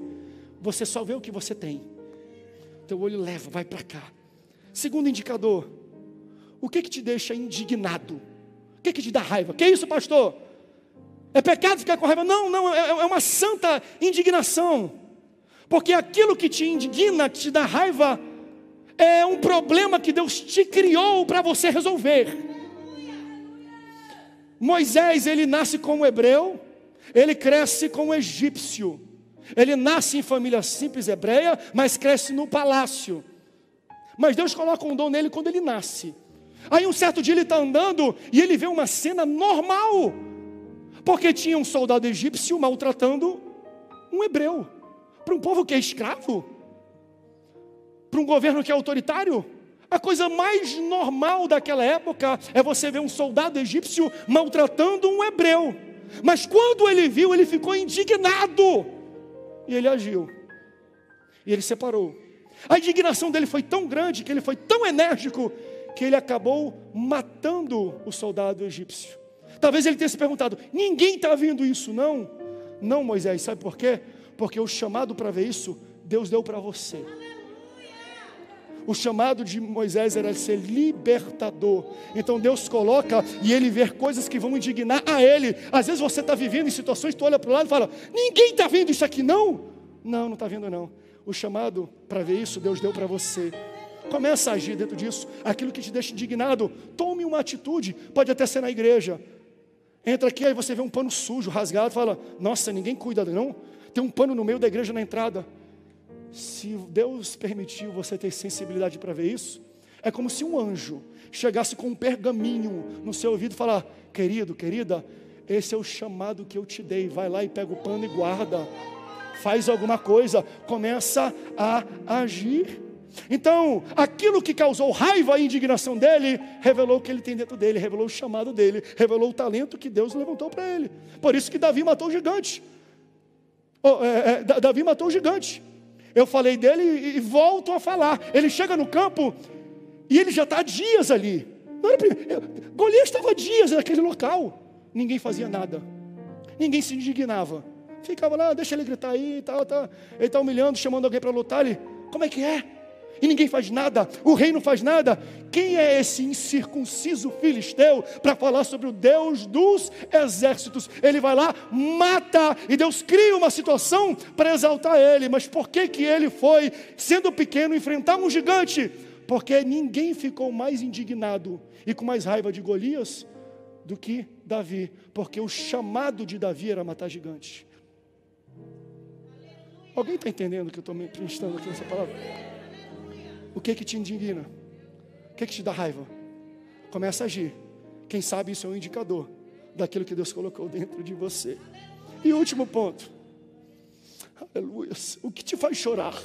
Você só vê o que você tem. Teu olho leva, vai para cá. Segundo indicador, o que te deixa indignado? O que te dá raiva? Que isso, pastor? É pecado ficar com raiva? Não, é uma santa indignação. Porque aquilo que te indigna, que te dá raiva, é um problema que Deus te criou para você resolver. Moisés, ele nasce como hebreu, ele cresce como egípcio. Ele nasce em família simples hebreia, mas cresce no palácio. Mas Deus coloca um dom nele quando ele nasce. Aí um certo dia ele está andando e ele vê uma cena normal. Porque tinha um soldado egípcio maltratando um hebreu. Para um povo que é escravo, para um governo que é autoritário, A coisa mais normal daquela época é você ver um soldado egípcio maltratando um hebreu. Mas quando ele viu, ele ficou indignado. E ele agiu. E ele separou. A indignação dele foi tão grande, que ele foi tão enérgico, que ele acabou matando o soldado egípcio. Talvez ele tenha se perguntado: ninguém está vendo isso, não? Não, Moisés, sabe por quê? Porque o chamado para ver isso, Deus deu para você. O chamado de Moisés era ser libertador. Então Deus coloca e ele vê coisas que vão indignar a ele. Às vezes você está vivendo em situações, tu olha para o lado e fala: ninguém está vendo isso aqui, não? Não está vendo não. O chamado para ver isso, Deus deu para você. Começa a agir dentro disso. Aquilo que te deixa indignado, tome uma atitude. Pode até ser na igreja. Entra aqui, aí você vê um pano sujo, rasgado, fala: nossa, ninguém cuida não? Tem um pano no meio da igreja na entrada. Se Deus permitiu você ter sensibilidade para ver isso, é como se um anjo chegasse com um pergaminho no seu ouvido e falar: querido, querida, esse é o chamado que eu te dei, vai lá e pega o pano e guarda, faz alguma coisa, começa a agir. Então, aquilo que causou raiva e indignação dele, revelou o que ele tem dentro dele, revelou o chamado dele, revelou o talento que Deus levantou para ele. Por isso que Davi matou o gigante. Davi matou o gigante. Eu falei dele e volto a falar. Ele chega no campo e ele já está há dias ali. Golias estava há dias naquele local. Ninguém fazia nada. Ninguém se indignava. Ficava lá, deixa ele gritar aí, ele está humilhando, chamando alguém para lutar. Ele, como é que é? E ninguém faz nada, o rei não faz nada. Quem é esse incircunciso filisteu para falar sobre o Deus dos exércitos? Ele vai lá, mata, e Deus cria uma situação para exaltar ele. Mas por que ele foi, sendo pequeno, enfrentar um gigante? Porque ninguém ficou mais indignado e com mais raiva de Golias do que Davi. Porque o chamado de Davi era matar gigantes. Alguém está entendendo o que eu estou me prestando aqui nessa palavra? O que te indigna? O que te dá raiva? Começa a agir. Quem sabe isso é um indicador daquilo que Deus colocou dentro de você. E último ponto. Aleluia. O que te faz chorar?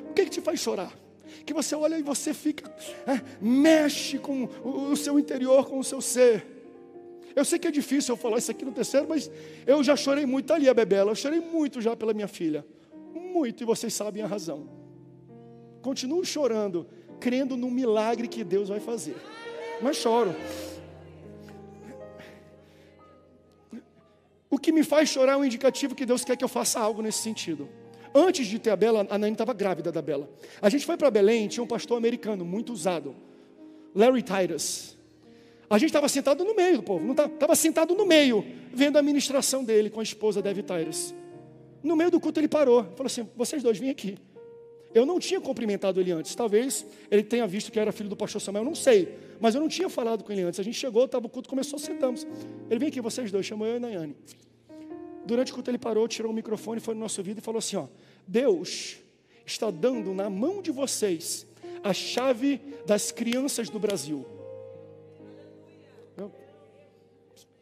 O que te faz chorar? Que você olha e você fica, mexe com o seu interior, com o seu ser. Eu sei que é difícil eu falar isso aqui no terceiro, mas eu já chorei muito. Tá ali a Bebela, eu chorei muito já pela minha filha. Muito, e vocês sabem a razão. Continuo chorando, crendo no milagre que Deus vai fazer. Mas choro. O que me faz chorar é um indicativo que Deus quer que eu faça algo nesse sentido. Antes de ter a Bela, a Nani estava grávida da Bela. A gente foi para Belém, tinha um pastor americano, muito usado, Larry Titus. A gente estava sentado no meio do povo, estava sentado no meio, vendo a ministração dele com a esposa Debbie Titus. No meio do culto ele parou, falou assim: vocês dois vêm aqui. Eu não tinha cumprimentado ele antes. Talvez ele tenha visto que era filho do pastor Samuel, eu não sei. Mas eu não tinha falado com ele antes. A gente chegou, estava o culto, começou, sentamos. Ele vem aqui, vocês dois, chamou eu e a Nayane. Durante o culto ele parou, tirou o microfone, foi no nosso ouvido e falou assim: Deus está dando na mão de vocês a chave das crianças do Brasil.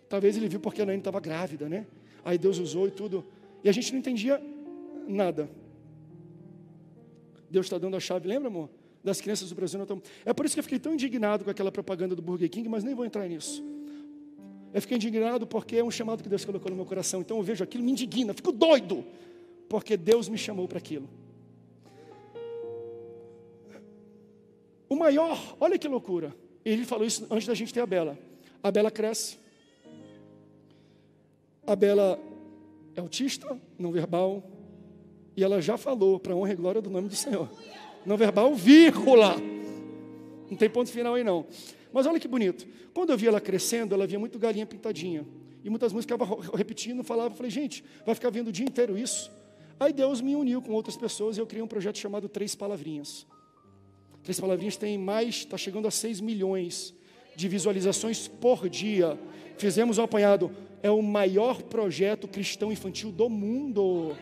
Talvez ele viu porque a Nayane estava grávida, né? Aí Deus usou e tudo. E a gente não entendia nada. Deus está dando a chave, lembra, amor? Das crianças do Brasil. É por isso que eu fiquei tão indignado com aquela propaganda do Burger King, mas nem vou entrar nisso. Eu fiquei indignado porque é um chamado que Deus colocou no meu coração. Então eu vejo aquilo, me indigna, fico doido, porque Deus me chamou para aquilo. O maior, olha que loucura. Ele falou isso antes da gente ter a Bela. A Bela cresce. A Bela é autista, não verbal. E ela já falou, para a honra e glória do nome do Senhor. Não verbal, vírgula. Não tem ponto final aí não. Mas olha que bonito. Quando eu vi ela crescendo, ela via muito galinha pintadinha. E muitas músicas ficava repetindo, falava. Eu falei, gente, vai ficar vendo o dia inteiro isso? Aí Deus me uniu com outras pessoas e eu criei um projeto chamado 3 Palavrinhas. 3 Palavrinhas tem mais, está chegando a 6 milhões de visualizações por dia. Fizemos um apanhado. É o maior projeto cristão infantil do mundo.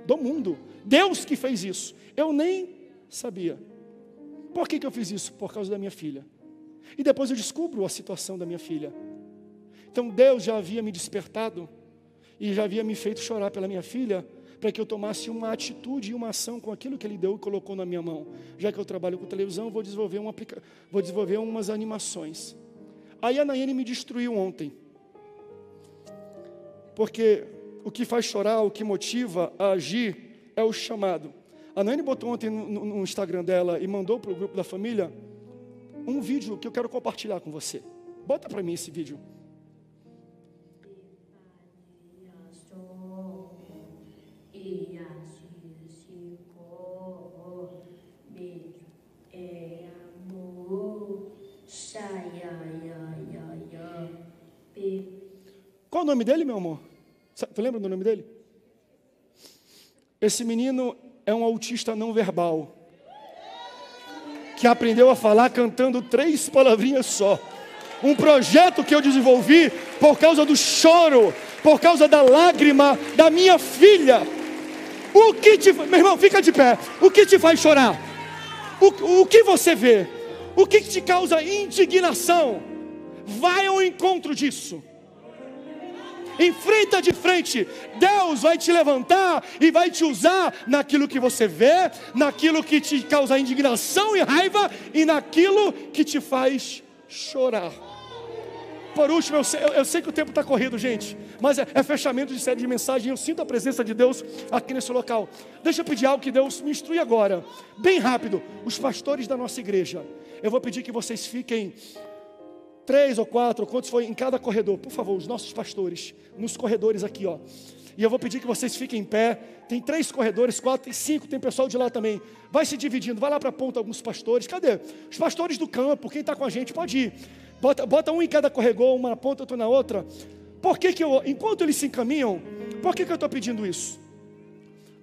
Do mundo. Deus que fez isso. Eu nem sabia. Por que eu fiz isso? Por causa da minha filha. E depois eu descubro a situação da minha filha. Então Deus já havia me despertado e já havia me feito chorar pela minha filha, para que eu tomasse uma atitude e uma ação com aquilo que Ele deu e colocou na minha mão. Já que eu trabalho com televisão, vou desenvolver umas animações. Aí a Nayane me destruiu ontem, porque o que faz chorar, o que motiva a agir é o chamado. A Nayane botou ontem no Instagram dela e mandou para o grupo da família um vídeo que eu quero compartilhar com você. Bota para mim esse vídeo. Qual o nome dele, meu amor? Tu lembra do nome dele? Esse menino é um autista não verbal, que aprendeu a falar cantando 3 palavrinhas só. Um projeto que eu desenvolvi por causa do choro, por causa da lágrima da minha filha. O que te... Meu irmão, fica de pé. O que te faz chorar? O que você vê? O que te causa indignação? Vai ao encontro disso. Enfrenta de frente. Deus vai te levantar e vai te usar naquilo que você vê, naquilo que te causa indignação e raiva e naquilo que te faz chorar. Por último, eu sei que o tempo está corrido, gente, mas é fechamento de série de mensagens. Eu sinto a presença de Deus aqui nesse local. Deixa eu pedir algo que Deus me instrui agora, bem rápido. Os pastores da nossa igreja, eu vou pedir que vocês fiquem 3 ou 4, quantos foi em cada corredor, por favor, os nossos pastores, nos corredores aqui, ó. E eu vou pedir que vocês fiquem em pé. Tem 3 corredores, 4 e 5, tem pessoal de lá também. Vai se dividindo, vai lá para a ponta alguns pastores. Cadê? Os pastores do campo, quem está com a gente, pode ir. Bota um em cada corredor, uma na ponta, outra na outra. Por que enquanto eles se encaminham, por que eu estou pedindo isso?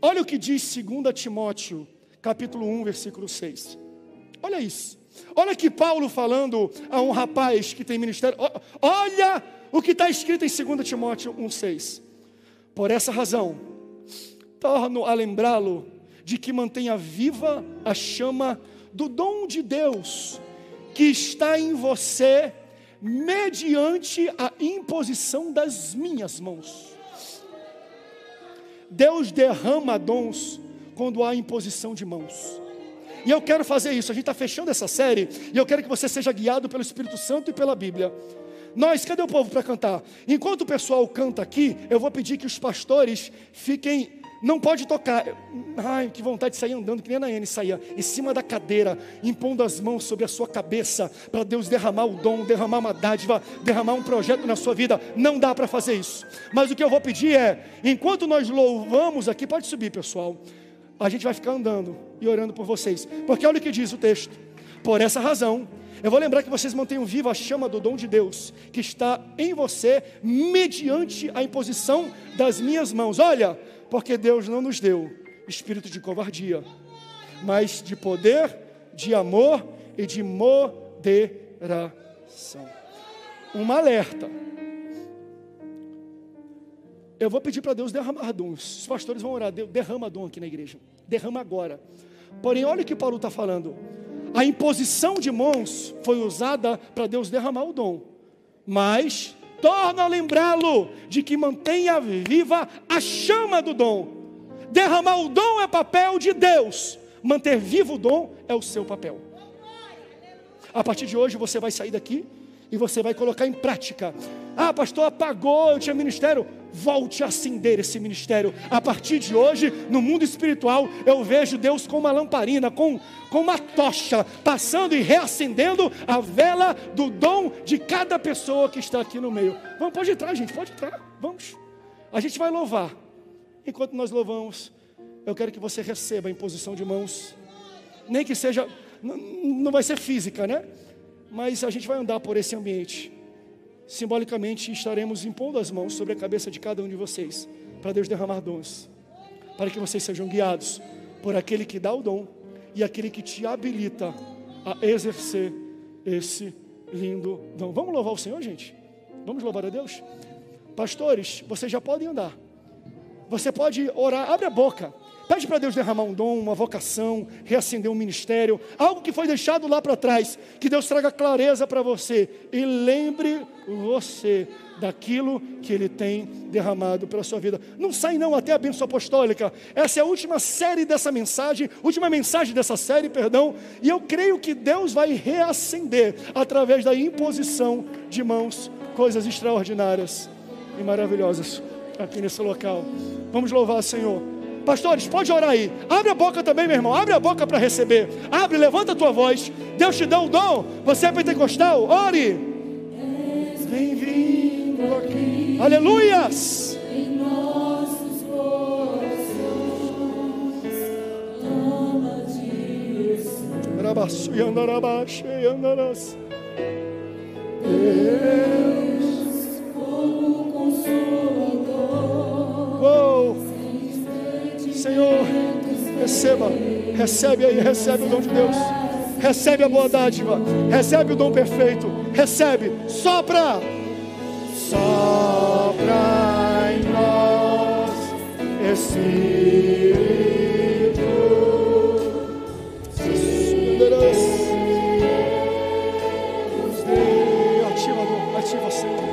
Olha o que diz 2 Timóteo, capítulo 1, versículo 6. Olha isso. Olha que Paulo falando a um rapaz que tem ministério. Olha o que está escrito em 2 Timóteo 1,6. Por essa razão, torno a lembrá-lo de que mantenha viva a chama do dom de Deus que está em você, mediante a imposição das minhas mãos. Deus derrama dons quando há imposição de mãos. E eu quero fazer isso. A gente está fechando essa série e eu quero que você seja guiado pelo Espírito Santo e pela Bíblia. Cadê o povo para cantar? Enquanto o pessoal canta aqui, eu vou pedir que os pastores fiquem... Não pode tocar. Ai, que vontade de sair andando, que nem a Nayane saía, em cima da cadeira, impondo as mãos sobre a sua cabeça, para Deus derramar o dom, derramar uma dádiva, derramar um projeto na sua vida. Não dá para fazer isso. Mas o que eu vou pedir é, enquanto nós louvamos aqui, pode subir, pessoal, a gente vai ficar andando e orando por vocês. Porque olha o que diz o texto. Por essa razão, eu vou lembrar que vocês mantenham viva a chama do dom de Deus, que está em você, mediante a imposição das minhas mãos. Olha, porque Deus não nos deu espírito de covardia, mas de poder, de amor e de moderação. Uma alerta. Eu vou pedir para Deus derramar dons. Os pastores vão orar. Deus derrama dom aqui na igreja. Derrama agora. Porém, olha o que Paulo está falando. A imposição de mãos foi usada para Deus derramar o dom. Mas torna a lembrá-lo de que mantenha viva a chama do dom. Derramar o dom é papel de Deus. Manter vivo o dom é o seu papel. A partir de hoje você vai sair daqui e você vai colocar em prática. Ah, pastor, apagou, eu tinha ministério. Volte a acender esse ministério. A partir de hoje, no mundo espiritual, eu vejo Deus com uma lamparina, com uma tocha, passando e reacendendo a vela do dom de cada pessoa que está aqui no meio. Vamos, pode entrar, gente, pode entrar. Vamos. A gente vai louvar. Enquanto nós louvamos, eu quero que você receba a imposição de mãos. Nem que seja, não vai ser física, né? Mas a gente vai andar por esse ambiente. Simbolicamente estaremos impondo as mãos sobre a cabeça de cada um de vocês, para Deus derramar dons, para que vocês sejam guiados por aquele que dá o dom e aquele que te habilita a exercer esse lindo dom. Vamos louvar o Senhor, gente? Vamos louvar a Deus? Pastores, vocês já podem andar. Você pode orar, abre a boca. Pede para Deus derramar um dom, uma vocação, reacender um ministério, algo que foi deixado lá para trás, que Deus traga clareza para você e lembre você daquilo que Ele tem derramado para a sua vida. Não sai não até a bênção apostólica. Essa é a última série dessa mensagem, última mensagem dessa série, perdão, e eu creio que Deus vai reacender, através da imposição de mãos, coisas extraordinárias e maravilhosas aqui nesse local. Vamos louvar o Senhor. Pastores, pode orar aí. Abre a boca também, meu irmão. Abre a boca para receber. Abre, levanta a tua voz. Deus te dá o dom. Você é pentecostal? Ore. Vem vindo aqui. Aleluias. Em nossos corações, toma direção. Rabaçu e andarabaxe e andaras. Deus, como consolador. Uou. Senhor, recebe aí, recebe o dom de Deus, recebe a boa dádiva, recebe o dom perfeito, recebe, sopra em nós, Espírito, ativa, Senhor.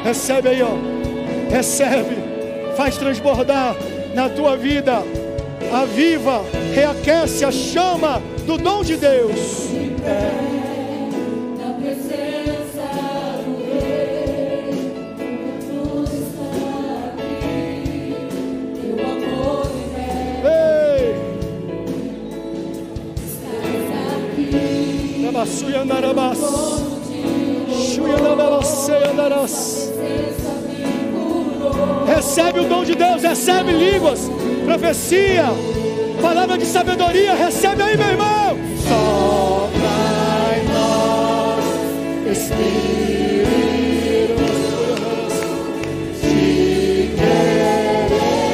Recebe aí, ó. Recebe, faz transbordar na tua vida, aviva, reaquece a chama do dom de Deus. Na presença do Rei, tudo está aqui, teu amor e fé. Estás aqui. Recebe o dom de Deus, recebe línguas, profecia, palavra de sabedoria, recebe aí, meu irmão. Sopra em nós, Espírito, te queremos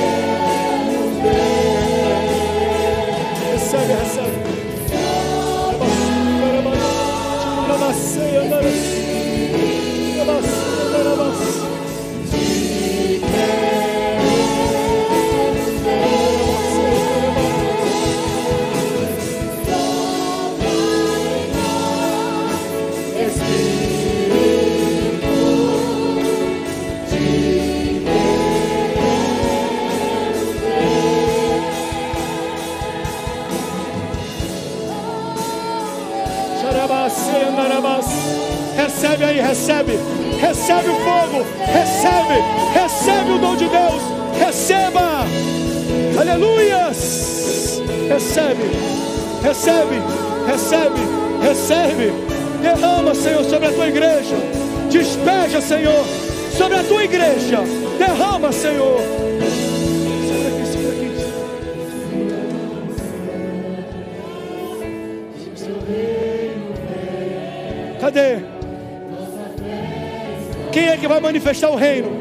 ver. Recebe. Recebe aí, recebe o fogo, recebe o dom de Deus, receba, aleluias, recebe, derrama, Senhor, sobre a tua igreja, despeja, Senhor, sobre a tua igreja, derrama, Senhor. Segura aqui. Cadê? Quem é que vai manifestar o reino?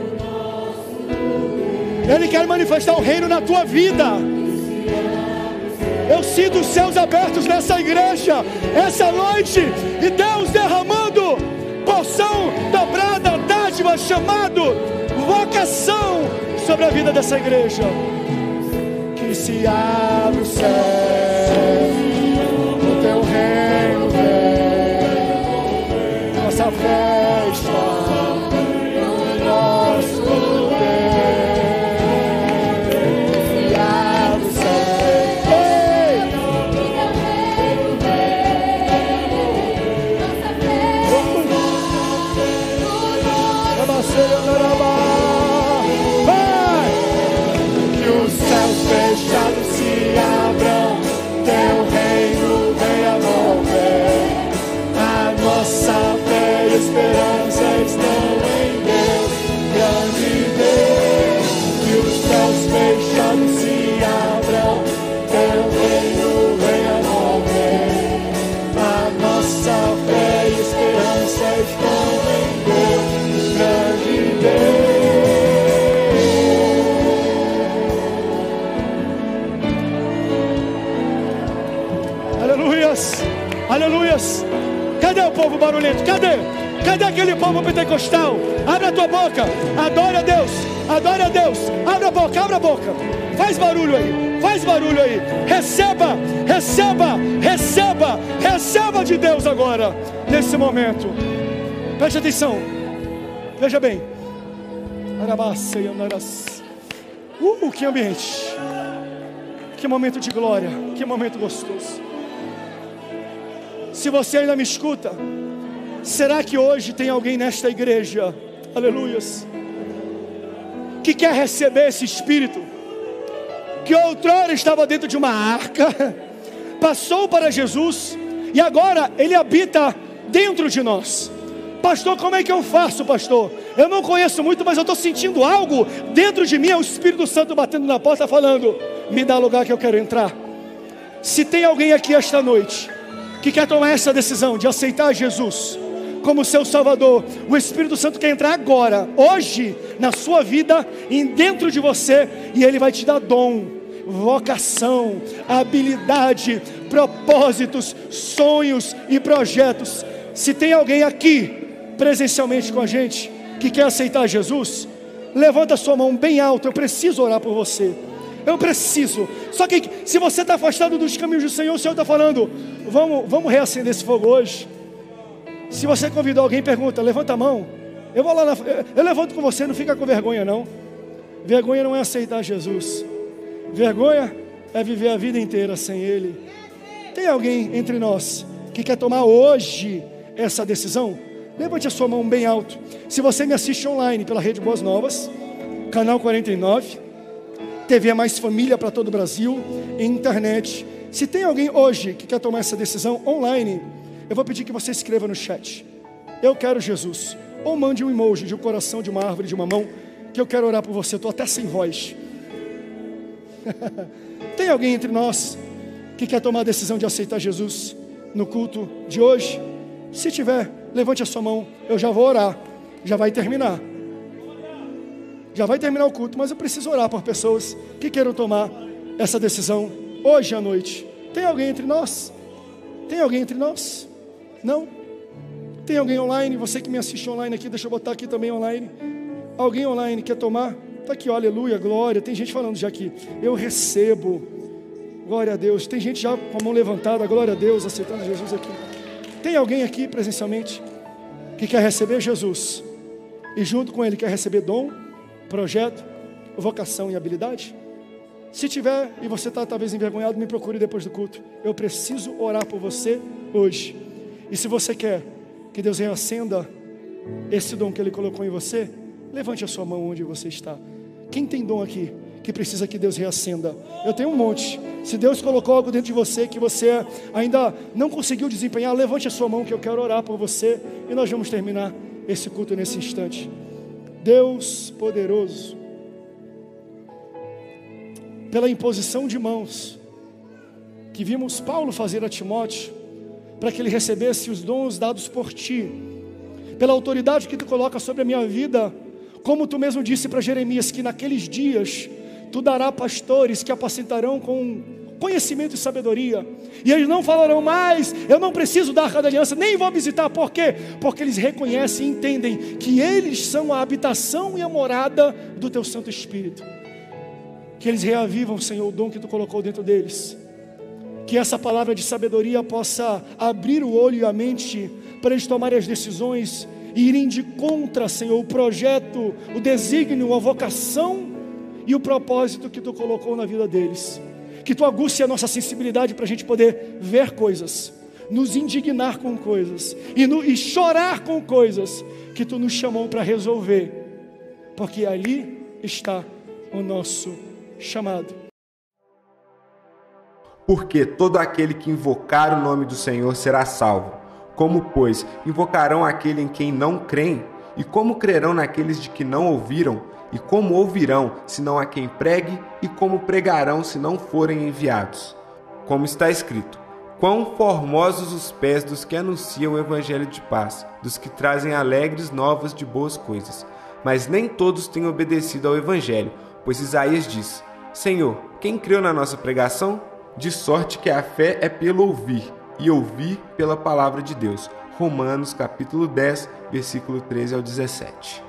Ele quer manifestar o reino na tua vida. Eu sinto os céus abertos nessa igreja, essa noite, e Deus derramando porção dobrada, dádiva, chamado, vocação sobre a vida dessa igreja. Que se abre o céu, o teu reino vem, nossa festa. Fechados se abram, teu reino venha mover. A nossa fé e esperança estão em Deus, grande Deus. Que os céus fechados se abram, teu reino venha mover. A nossa fé e esperança estão em Deus, grande Deus. Aleluias. Cadê o povo barulhento? Cadê aquele povo pentecostal? Abre a tua boca, adore a Deus, adore a Deus. Abre a boca, abre a boca. Faz barulho aí, faz barulho aí. Receba, receba, receba, receba de Deus agora, nesse momento. Preste atenção, veja bem. Que ambiente, que momento de glória, que momento gostoso. Se você ainda me escuta, será que hoje tem alguém nesta igreja, aleluias, que quer receber esse Espírito, que outrora estava dentro de uma arca, passou para Jesus, e agora Ele habita dentro de nós? Pastor, como é que eu faço, pastor? Eu não conheço muito, mas eu estou sentindo algo dentro de mim, é o Espírito Santo batendo na porta, falando, me dá lugar que eu quero entrar. Se tem alguém aqui esta noite, que quer tomar essa decisão de aceitar Jesus como seu Salvador, o Espírito Santo quer entrar agora, hoje, na sua vida, e dentro de você, e Ele vai te dar dom, vocação, habilidade, propósitos, sonhos e projetos. Se tem alguém aqui, presencialmente com a gente, que quer aceitar Jesus, levanta a sua mão bem alto. Eu preciso orar por você, eu preciso. Só que se você está afastado dos caminhos do Senhor, o Senhor está falando, vamos reacender esse fogo hoje. Se você convidou alguém, pergunta, levanta a mão. Eu vou lá, eu levanto com você, não fica com vergonha não. Vergonha não é aceitar Jesus, vergonha é viver a vida inteira sem Ele. Tem alguém entre nós que quer tomar hoje essa decisão? Levante a sua mão bem alto. Se você me assiste online pela Rede Boas Novas, canal 49, TV Mais Família para todo o Brasil, internet. Se tem alguém hoje que quer tomar essa decisão online, eu vou pedir que você escreva no chat, eu quero Jesus, ou mande um emoji de um coração, de uma árvore, de uma mão, que eu quero orar por você. Estou até sem voz. Tem alguém entre nós que quer tomar a decisão de aceitar Jesus no culto de hoje? Se tiver, levante a sua mão, eu já vou orar, já vai terminar o culto, mas eu preciso orar por pessoas que queiram tomar essa decisão hoje à noite. Tem alguém entre nós? Tem alguém entre nós? Não? Tem alguém online? Você que me assiste online aqui, deixa eu botar aqui também online. Alguém online quer tomar? Está aqui, ó, aleluia, glória. Tem gente falando já aqui, eu recebo, glória a Deus. Tem gente já com a mão levantada, glória a Deus, aceitando Jesus aqui. Tem alguém aqui presencialmente que quer receber Jesus e junto com Ele quer receber dom, projeto, vocação e habilidade? Se tiver e você está talvez envergonhado, me procure depois do culto. Eu preciso orar por você hoje. E se você quer que Deus reacenda esse dom que Ele colocou em você, levante a sua mão onde você está. Quem tem dom aqui que precisa que Deus reacenda? Eu tenho um monte. Se Deus colocou algo dentro de você que você ainda não conseguiu desempenhar, levante a sua mão que eu quero orar por você. E nós vamos terminar esse culto nesse instante. Deus poderoso, pela imposição de mãos que vimos Paulo fazer a Timóteo, para que ele recebesse os dons dados por ti, pela autoridade que tu coloca sobre a minha vida, como tu mesmo disse para Jeremias, que naqueles dias tu dará pastores que apacentarão com conhecimento e sabedoria, e eles não falarão mais, eu não preciso da Arca da Aliança, nem vou visitar. Por quê? Porque eles reconhecem e entendem que eles são a habitação e a morada do teu Santo Espírito. Que eles reavivam, Senhor, o dom que tu colocou dentro deles. Que essa palavra de sabedoria possa abrir o olho e a mente para eles tomarem as decisões e irem de contra, Senhor, o projeto, o desígnio, a vocação e o propósito que tu colocou na vida deles. Que tu aguce a nossa sensibilidade para a gente poder ver coisas, nos indignar com coisas e chorar com coisas que tu nos chamou para resolver, porque ali está o nosso chamado. Porque todo aquele que invocar o nome do Senhor será salvo. Como, pois, invocarão aquele em quem não creem? E como crerão naqueles de que não ouviram? E como ouvirão, se não há quem pregue? E como pregarão, se não forem enviados? Como está escrito: quão formosos os pés dos que anunciam o evangelho de paz, dos que trazem alegres novas de boas coisas. Mas nem todos têm obedecido ao evangelho, pois Isaías diz: Senhor, quem creu na nossa pregação? De sorte que a fé é pelo ouvir, e ouvir pela palavra de Deus. Romanos capítulo 10, versículo 13 ao 17.